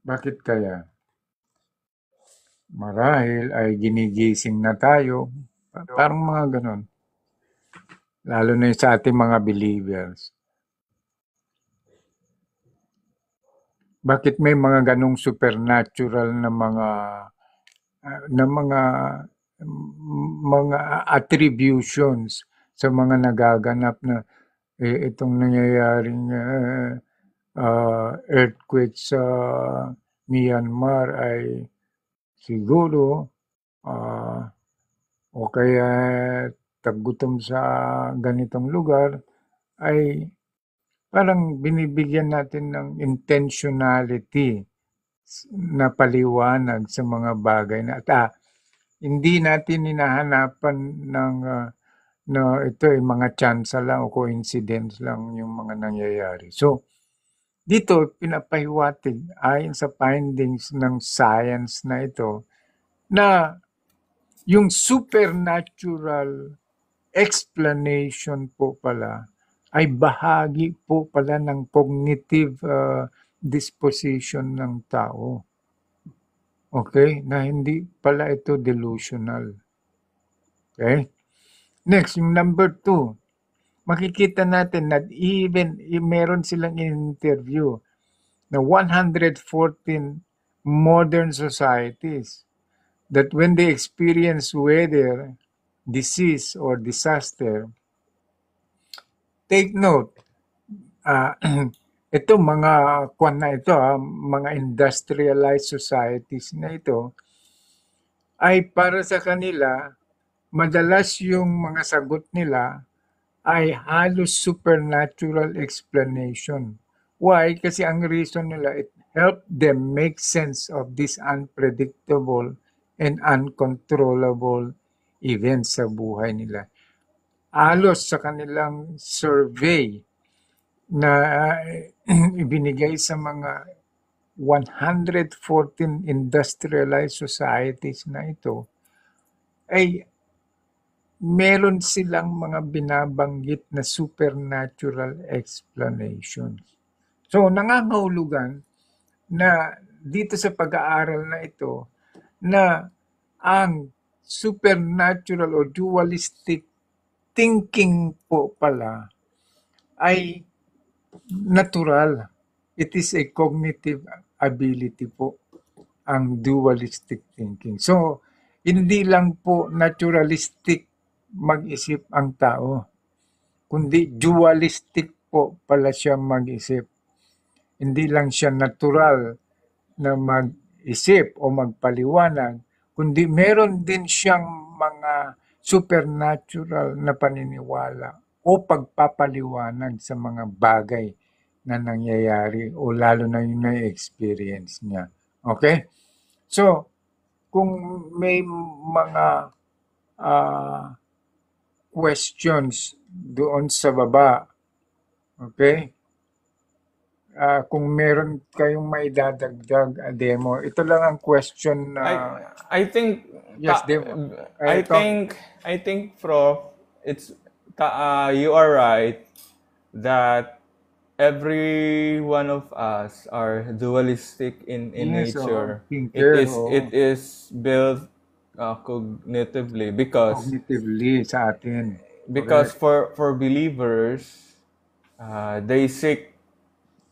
Bakit kaya? Marahil ay ginigising na tayo. Parang mga ganon. Lalo na yung sa ating mga believers. Bakit may mga ganong supernatural na mga attributions sa mga nagaganap na itong nangyayaring earthquake sa Myanmar ay siguro o kaya taggutom sa ganitong lugar ay parang binibigyan natin ng intentionality na paliwanag sa mga bagay na hindi natin hinahanapan ng na ito ay mga chance lang o coincidence lang yung mga nangyayari. So, dito pinapahiwatig ayon sa findings ng science na ito na yung supernatural explanation po pala ay bahagi po pala ng cognitive disposition ng tao. Okay? Na hindi pala ito delusional. Okay? Next, yung number 2. Makikita natin na even meron silang interview na 114 modern societies that when they experience weather, disease, or disaster, take note, ito mga mga industrialized societies na ito, ay para sa kanila, madalas yung mga sagot nila ay halos supernatural explanation. Why? Kasi ang reason nila, it helped them make sense of these unpredictable and uncontrollable events sa buhay nila. Halos sa kanilang survey na ibinigay sa mga 114 industrialized societies na ito, ay meron silang mga binabanggit na supernatural explanations. So, nangangahulugan na dito sa pag-aaral na ito, na ang supernatural o dualistic thinking po pala ay natural. It is a cognitive ability po, ang dualistic thinking. So, hindi lang po naturalistic mag-isip ang tao, kundi dualistic po pala siya mag-isip. Hindi lang siya natural na mag-isip o magpaliwanag, kundi meron din siyang mga supernatural na paniniwala o pagpapaliwanag sa mga bagay na nangyayari o lalo na yung na-experience niya. Okay? So, kung may mga questions doon sa baba, okay? Kung meron kayong maidadagdag, demo, ito lang ang question na I think yes, demo. I think Prof, you are right that every one of us are dualistic in Yes, nature. thinker, It is built cognitively because cognitively sa atin. for believers, they seek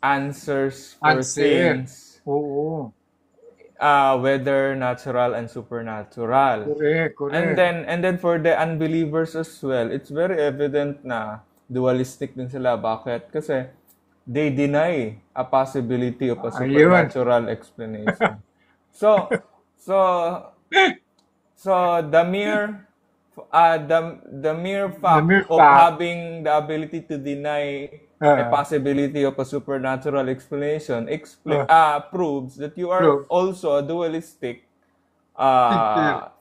answers for things, Oo. whether natural and supernatural. Correct. And then for the unbelievers as well, it's very evident na dualistic din sila. Bakit? Kasi they deny a possibility of a supernatural explanation. So the mere fact of having the ability to deny a possibility of a supernatural explanation proves that you are also a dualistic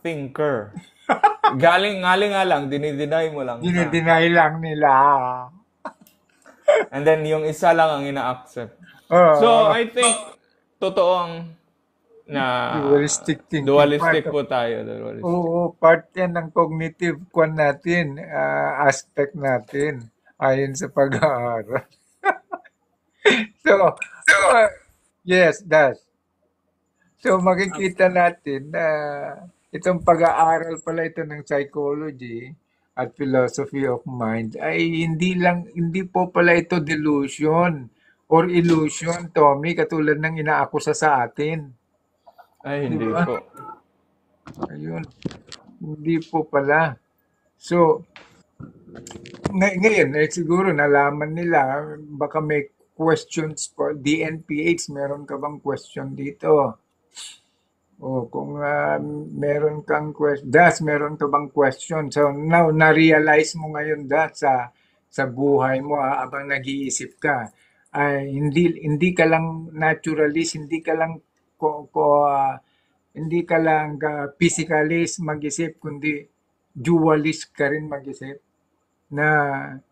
thinker. Galing nga lang, dinideny mo lang. Dinideny lang nila. And then yung isa lang ang ina-accept. So I think totoong na dualistic thinking. Dualistic po tayo. Oo, part yan ng cognitive natin, aspect natin ayon sa pag-aaral. so yes, that's. So makikita natin na itong pag-aaral pala ito ng psychology at philosophy of mind ay hindi po pala ito delusion or illusion, Tommy, katulad ng inaakusa sa atin. Ay, hindi po. Ayun. Hindi po pala. So, ngayon, siguro nalaman nila, baka may questions po. DNPH, meron ka bang question dito? O kung meron kang question, meron ka bang question? So now, na-realize mo ngayon sa buhay mo habang nag-iisip ka. Hindi ka lang naturalist, hindi ka lang physicalist mag-isip, kundi dualist ka rin mag-isip. Na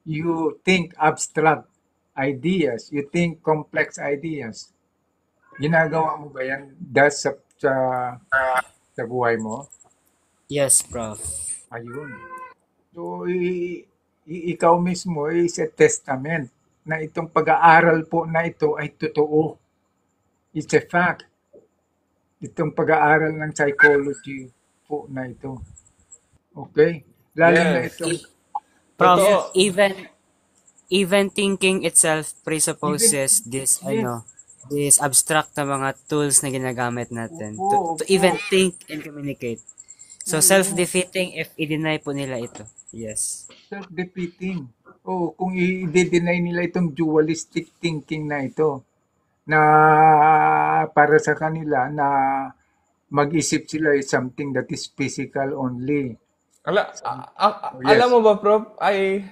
you think abstract ideas, you think complex ideas. Ginagawa mo ba yan sa buhay mo? Yes, Prof. Ayun. So, ikaw mismo is a testament na itong pag-aaral po na ito ay totoo. It's a fact. Itong pag-aaral ng psychology po na ito. Okay? Lalo na itong... Prof, even thinking itself presupposes this abstract na mga tools na ginagamit natin to even think and communicate. So self-defeating if i-deny po nila ito. Yes. Self-defeating. Kung i-deny nila itong dualistic thinking na ito, na para sa kanila na mag-isip sila is something that is physical only. Alam mo ba, Prof, ay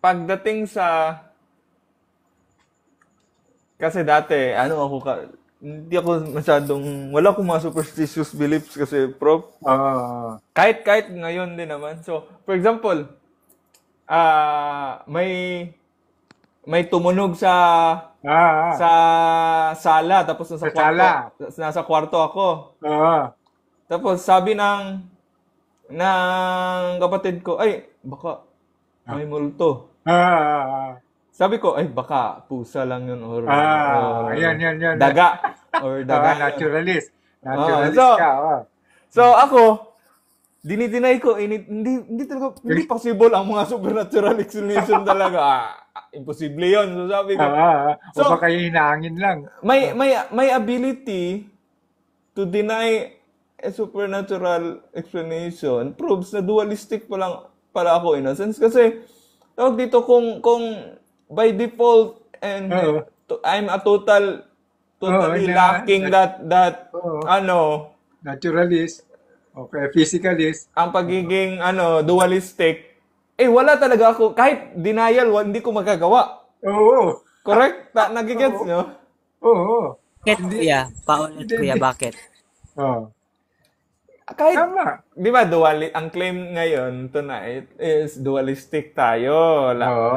pagdating sa kasi dati, hindi ako masyadong, wala akong mga superstitious beliefs kasi, Prof, kahit ngayon din naman. So, for example, may tumunog sa sala, tapos nasa kwarto ako. Tapos sabi ng kapatid ko, ay, baka may multo. Sabi ko, ay, baka pusa lang yun or yan. daga. Or daga. Naturalist. So ako, dinideny ko, hindi possible ang mga supernatural explanation talaga. Imposible yun. So sabi ko. O baka hinaangin lang. May ability to deny a supernatural explanation proves na dualistic pa lang pala ako in a sense. Kasi, tawag dito, kung by default and I'm a totally lacking that naturalist, okay, physicalist, ang pagiging dualistic, wala talaga ako. Kahit denial, hindi ko magagawa. Oo. Correct? Nagigets nyo? Oo. Bakit, kuya? Paulit, kuya, bakit? Oh. Kahit, Tama. di ba, ang claim ngayon tonight is dualistic tayo. Oo.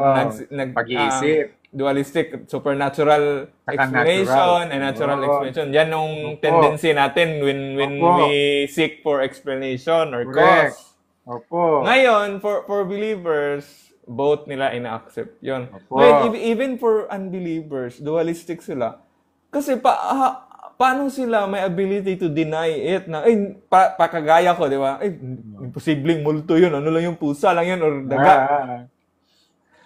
Pag-iisip. Dualistic, supernatural Saka explanation natural. and natural Oo. explanation. Yan yung Opo. tendency natin when Opo. we seek for explanation or Correct. cause. Opo. Ngayon, for believers, both nila ina-accept yun. Opo. Ngayon, even for unbelievers, dualistic sila. Kasi paano sila may ability to deny it na, pakagaya ko, di ba? Imposibleng multo yun. Ano lang yung pusa lang yun or daga.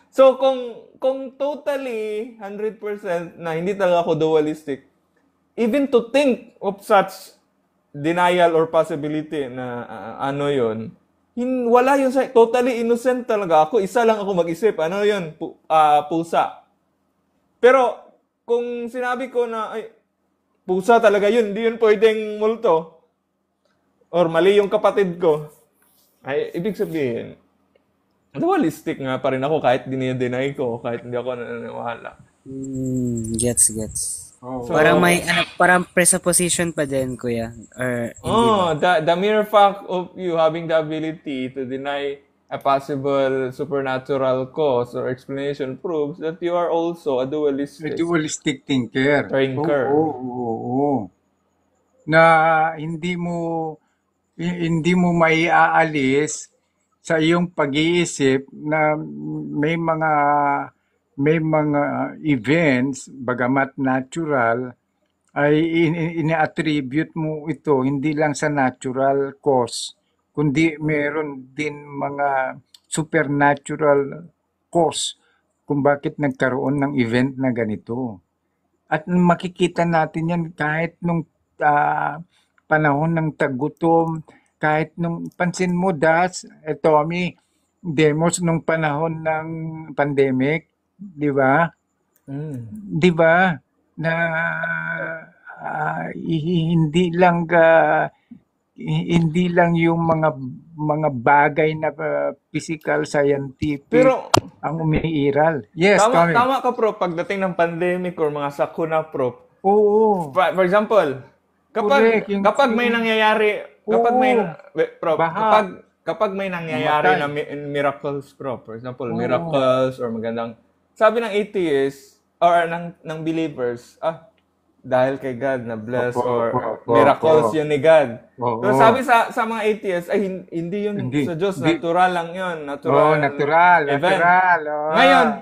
So, kung totally 100% na hindi talaga ako dualistic, even to think of such denial or possibility na ano yun, wala yun sa totally innocent talaga ako. Isa lang ako mag-isip. Ano yun? Pusa. Pero, kung sinabi ko na, pusa talaga yun, hindi yun pwedeng multo. Or mali yung kapatid ko. Ibig sabihin, dualistic nga pa rin ako kahit dinideny ko, kahit hindi ako naniniwala. Gets. Oh. Parang parang presupposition pa din, kuya. Or hindi ba? The mere fact of you having the ability to deny a possible supernatural cause or explanation proves that you are also a dualistic. A dualistic thinker. Thinker. Oo. Na hindi mo maiaalis sa iyong pag-iisip na may mga events bagamat natural ay ini-attribute mo ito hindi lang sa natural cause kundi meron din mga supernatural cause kung bakit nagkaroon ng event na ganito. At makikita natin yan kahit nung panahon ng tagutom, kahit nung pansin mo, Tommy, Demos, nung panahon ng pandemic, di ba? Di ba? Na hindi lang yung mga bagay na physical, scientific Pero, ang umiiral. Yes, Tommy. tama ka, Prof. Pagdating ng pandemic or mga sakuna, Prof. Oo. For example, Correct, kapag may nangyayari, Prof, Baha. kapag may nangyayari na miracles, Prof. For example, miracles or magandang, sabi ng atheists or ng believers, dahil kay God na bless or miracles yun ni God. So sabi sa mga atheists, hindi yun sa Diyos, natural lang yun. Natural event.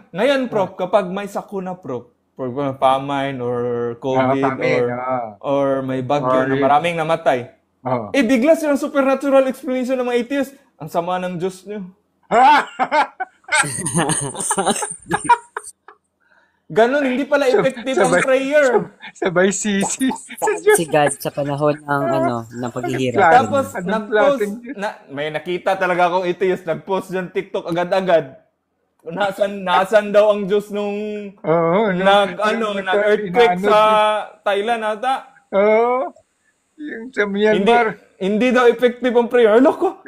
Ngayon, Prof, kapag may sakuna, Prof, for example, famine or COVID or may bagyo na maraming namatay, bigla silang supernatural explanation ng mga atheists. Ang sama ng Diyos niyo. Ganon, hindi pala effective ang prayer. Sabay sisi. Si God sa panahon ng paghihirap. Tapos, may nakita talaga akong atheist, nag-post dyan TikTok agad-agad. Nasan daw ang Diyos nung nag-earthquake sa Thailand ata? Oo. Yung sa Myanmar. Hindi daw effective ang prayer. Loko.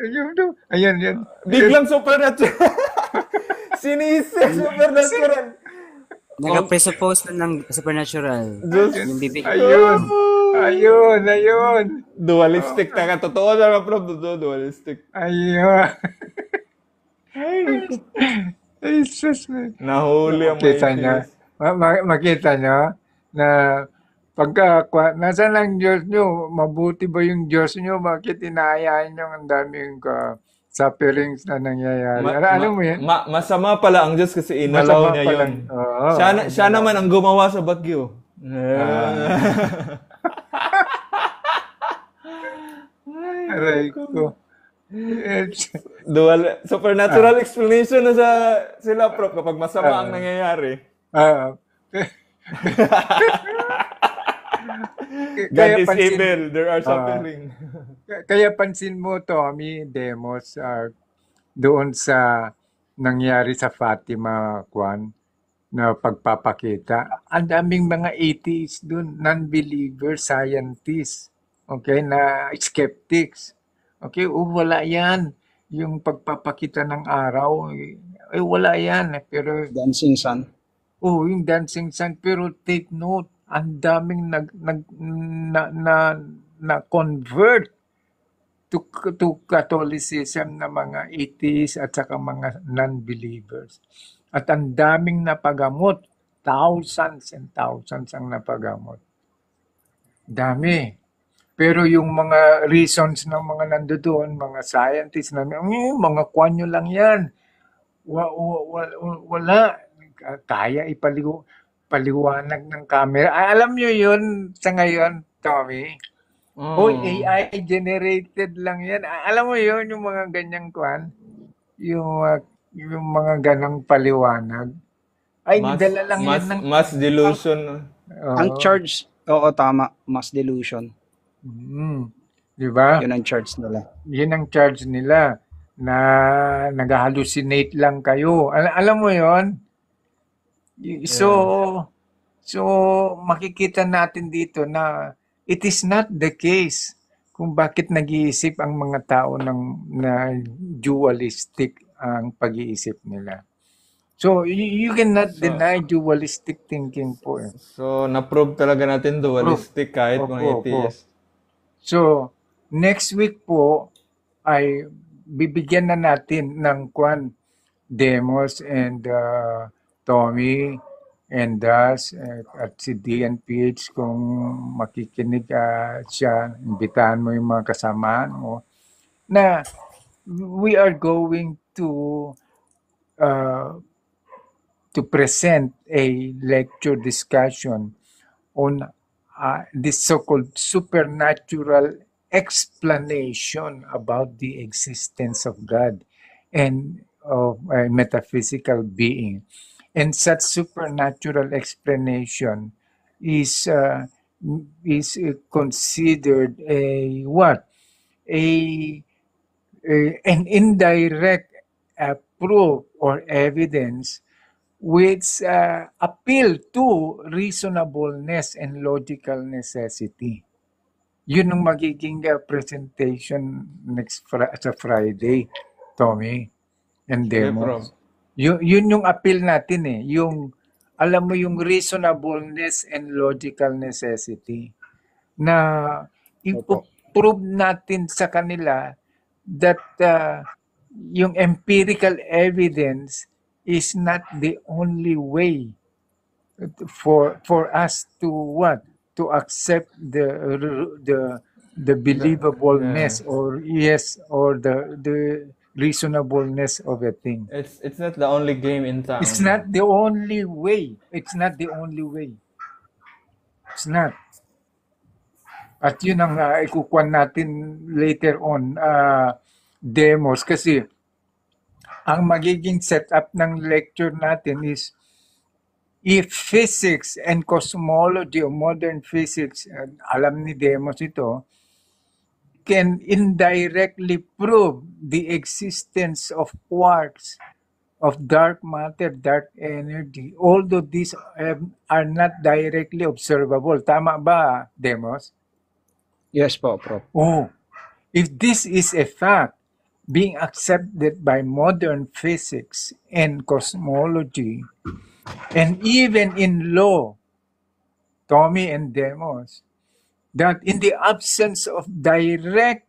Ayan, yan. Biglang supernatural. Sinisi, supernatural. Nag-presuppose na ng supernatural. Yung bibig. Ayun. Dualistic na ka. Totoo na Prof. Dualistic. Ayun. Ay, sus. Nahuli ang Makita nyo. Makita nyo na nasaan ang Diyos nyo? Mabuti ba yung Diyos nyo? Bakit inaayain nyo ang daming sufferings na nangyayari? Ano mo yan? Masama pala ang Diyos kasi inalaw niya yun. Siya naman ang gumawa sa bagyo. Aray ko. Supernatural explanation na sila, Prof, kapag masama ang nangyayari. God is evil, there are suffering. Kaya pansin mo, Tommy, Demos, doon sa nangyari sa Fatima, na pagpapakita. Ang daming mga atheists doon, non-believers, scientists, okay, na skeptics. Okay, wala yan. yung pagpapakita ng araw, wala yan. Pero, Dancing Sun. yung dancing sun. Pero take note, ang daming na-convert to Catholicism na mga atheists at saka mga non-believers. At ang daming napagamot. Thousands and thousands ang napagamot. Dami. Pero yung mga reasons ng mga nandoon, mga scientists na, mga kwanyo lang yan. Wala. Kaya paliwanag ng camera. Alam nyo yun sa ngayon, Tommy? AI generated lang yan. Alam mo yun, yung mga ganyang kwan? Yung mga ganang paliwanag. Ay, dala lang yan ng... Mass delusion. Ang charge, oo tama, mass delusion. Di ba? Yun ang charge nila. Yun ang charge nila na nag-hallucinate lang kayo. Alam mo yon? So makikita natin dito na it is not the case kung bakit nag-iisip ang mga tao na dualistic ang pag-iisip nila. So, you cannot deny dualistic thinking po. So, na-prove talaga natin dualistic kahit mga atheist. So, next week po ay bibigyan na natin ng Demos and Tommy and Das at si DNPH kung makikinig siya, imbitahan mo yung mga kasamaan mo na we are going to present a lecture discussion on this so-called supernatural explanation about the existence of God and of a metaphysical being. And such supernatural explanation is considered an indirect proof or evidence which appeal to reasonableness and logical necessity. Yun ang magiging presentation sa Friday, Tommy and Demos. Yun yung appeal natin yung alam mo yung reasonableness and logical necessity na ipo-prove natin sa kanila that yung empirical evidence is not the only way for us to accept the believableness or the reasonableness of a thing. It's not the only game in town. It's not the only way. It's not the only way. It's not. At yun ang ikukuhan natin later on, Demos, kasi ang magiging setup ng lecture natin is if physics and cosmology or modern physics, alam ni Demos ito, can indirectly prove the existence of quarks, of dark matter, dark energy, although these are not directly observable. Tama ba, Demos? Yes po, Prof. If this is a fact, being accepted by modern physics and cosmology, and even in law, Tommy and Demos, that in the absence of direct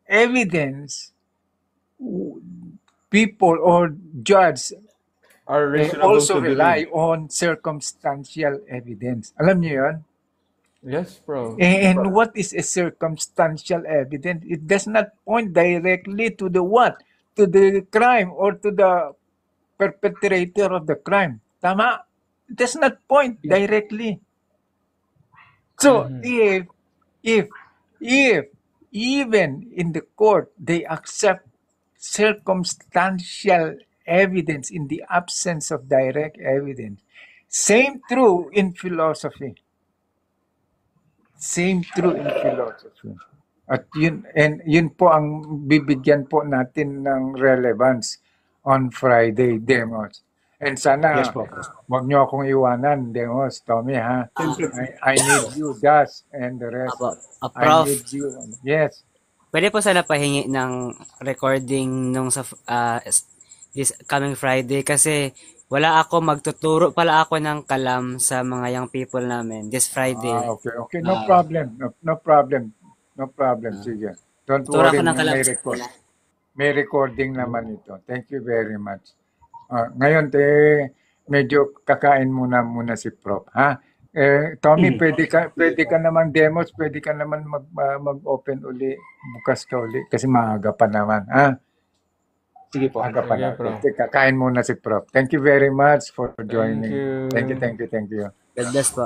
evidence, people or judges also rely on circumstantial evidence. Alam niyo yun? Yes, bro. And what is a circumstantial evidence? It does not point directly to the what? To the crime or to the perpetrator of the crime. Tama? It does not point directly. So, if even in the court they accept circumstantial evidence in the absence of direct evidence, same true in philosophy. Same true in philosophy. At yun po ang bibigyan po natin ng relevance on Friday, Demos. And sana, Yes po. wag nyo akong iwanan, Demos, Tommy, ha? I need you, Das, and the rest. I Prof, need you. Yes. Pwede po sana pahingi ng recording nung sa this coming Friday kasi wala ako, magtuturo pala ako ng kalam sa mga young people namin this Friday. Okay. No problem. No problem. No problem. Sige. Don't Turo worry. ako ng kalam. May recording naman ito. Thank you very much. Ngayon, medyo kakain muna si Prof. Ha? Tommy, pwede ka naman demos, pwede ka naman mag-open uli, bukas ka uli, kasi maaga pa naman. Ha? Sige po. Maaga pa Sige, na. Prof. Kakain muna si Prof. Thank you very much for joining. you. Thank you. God bless po.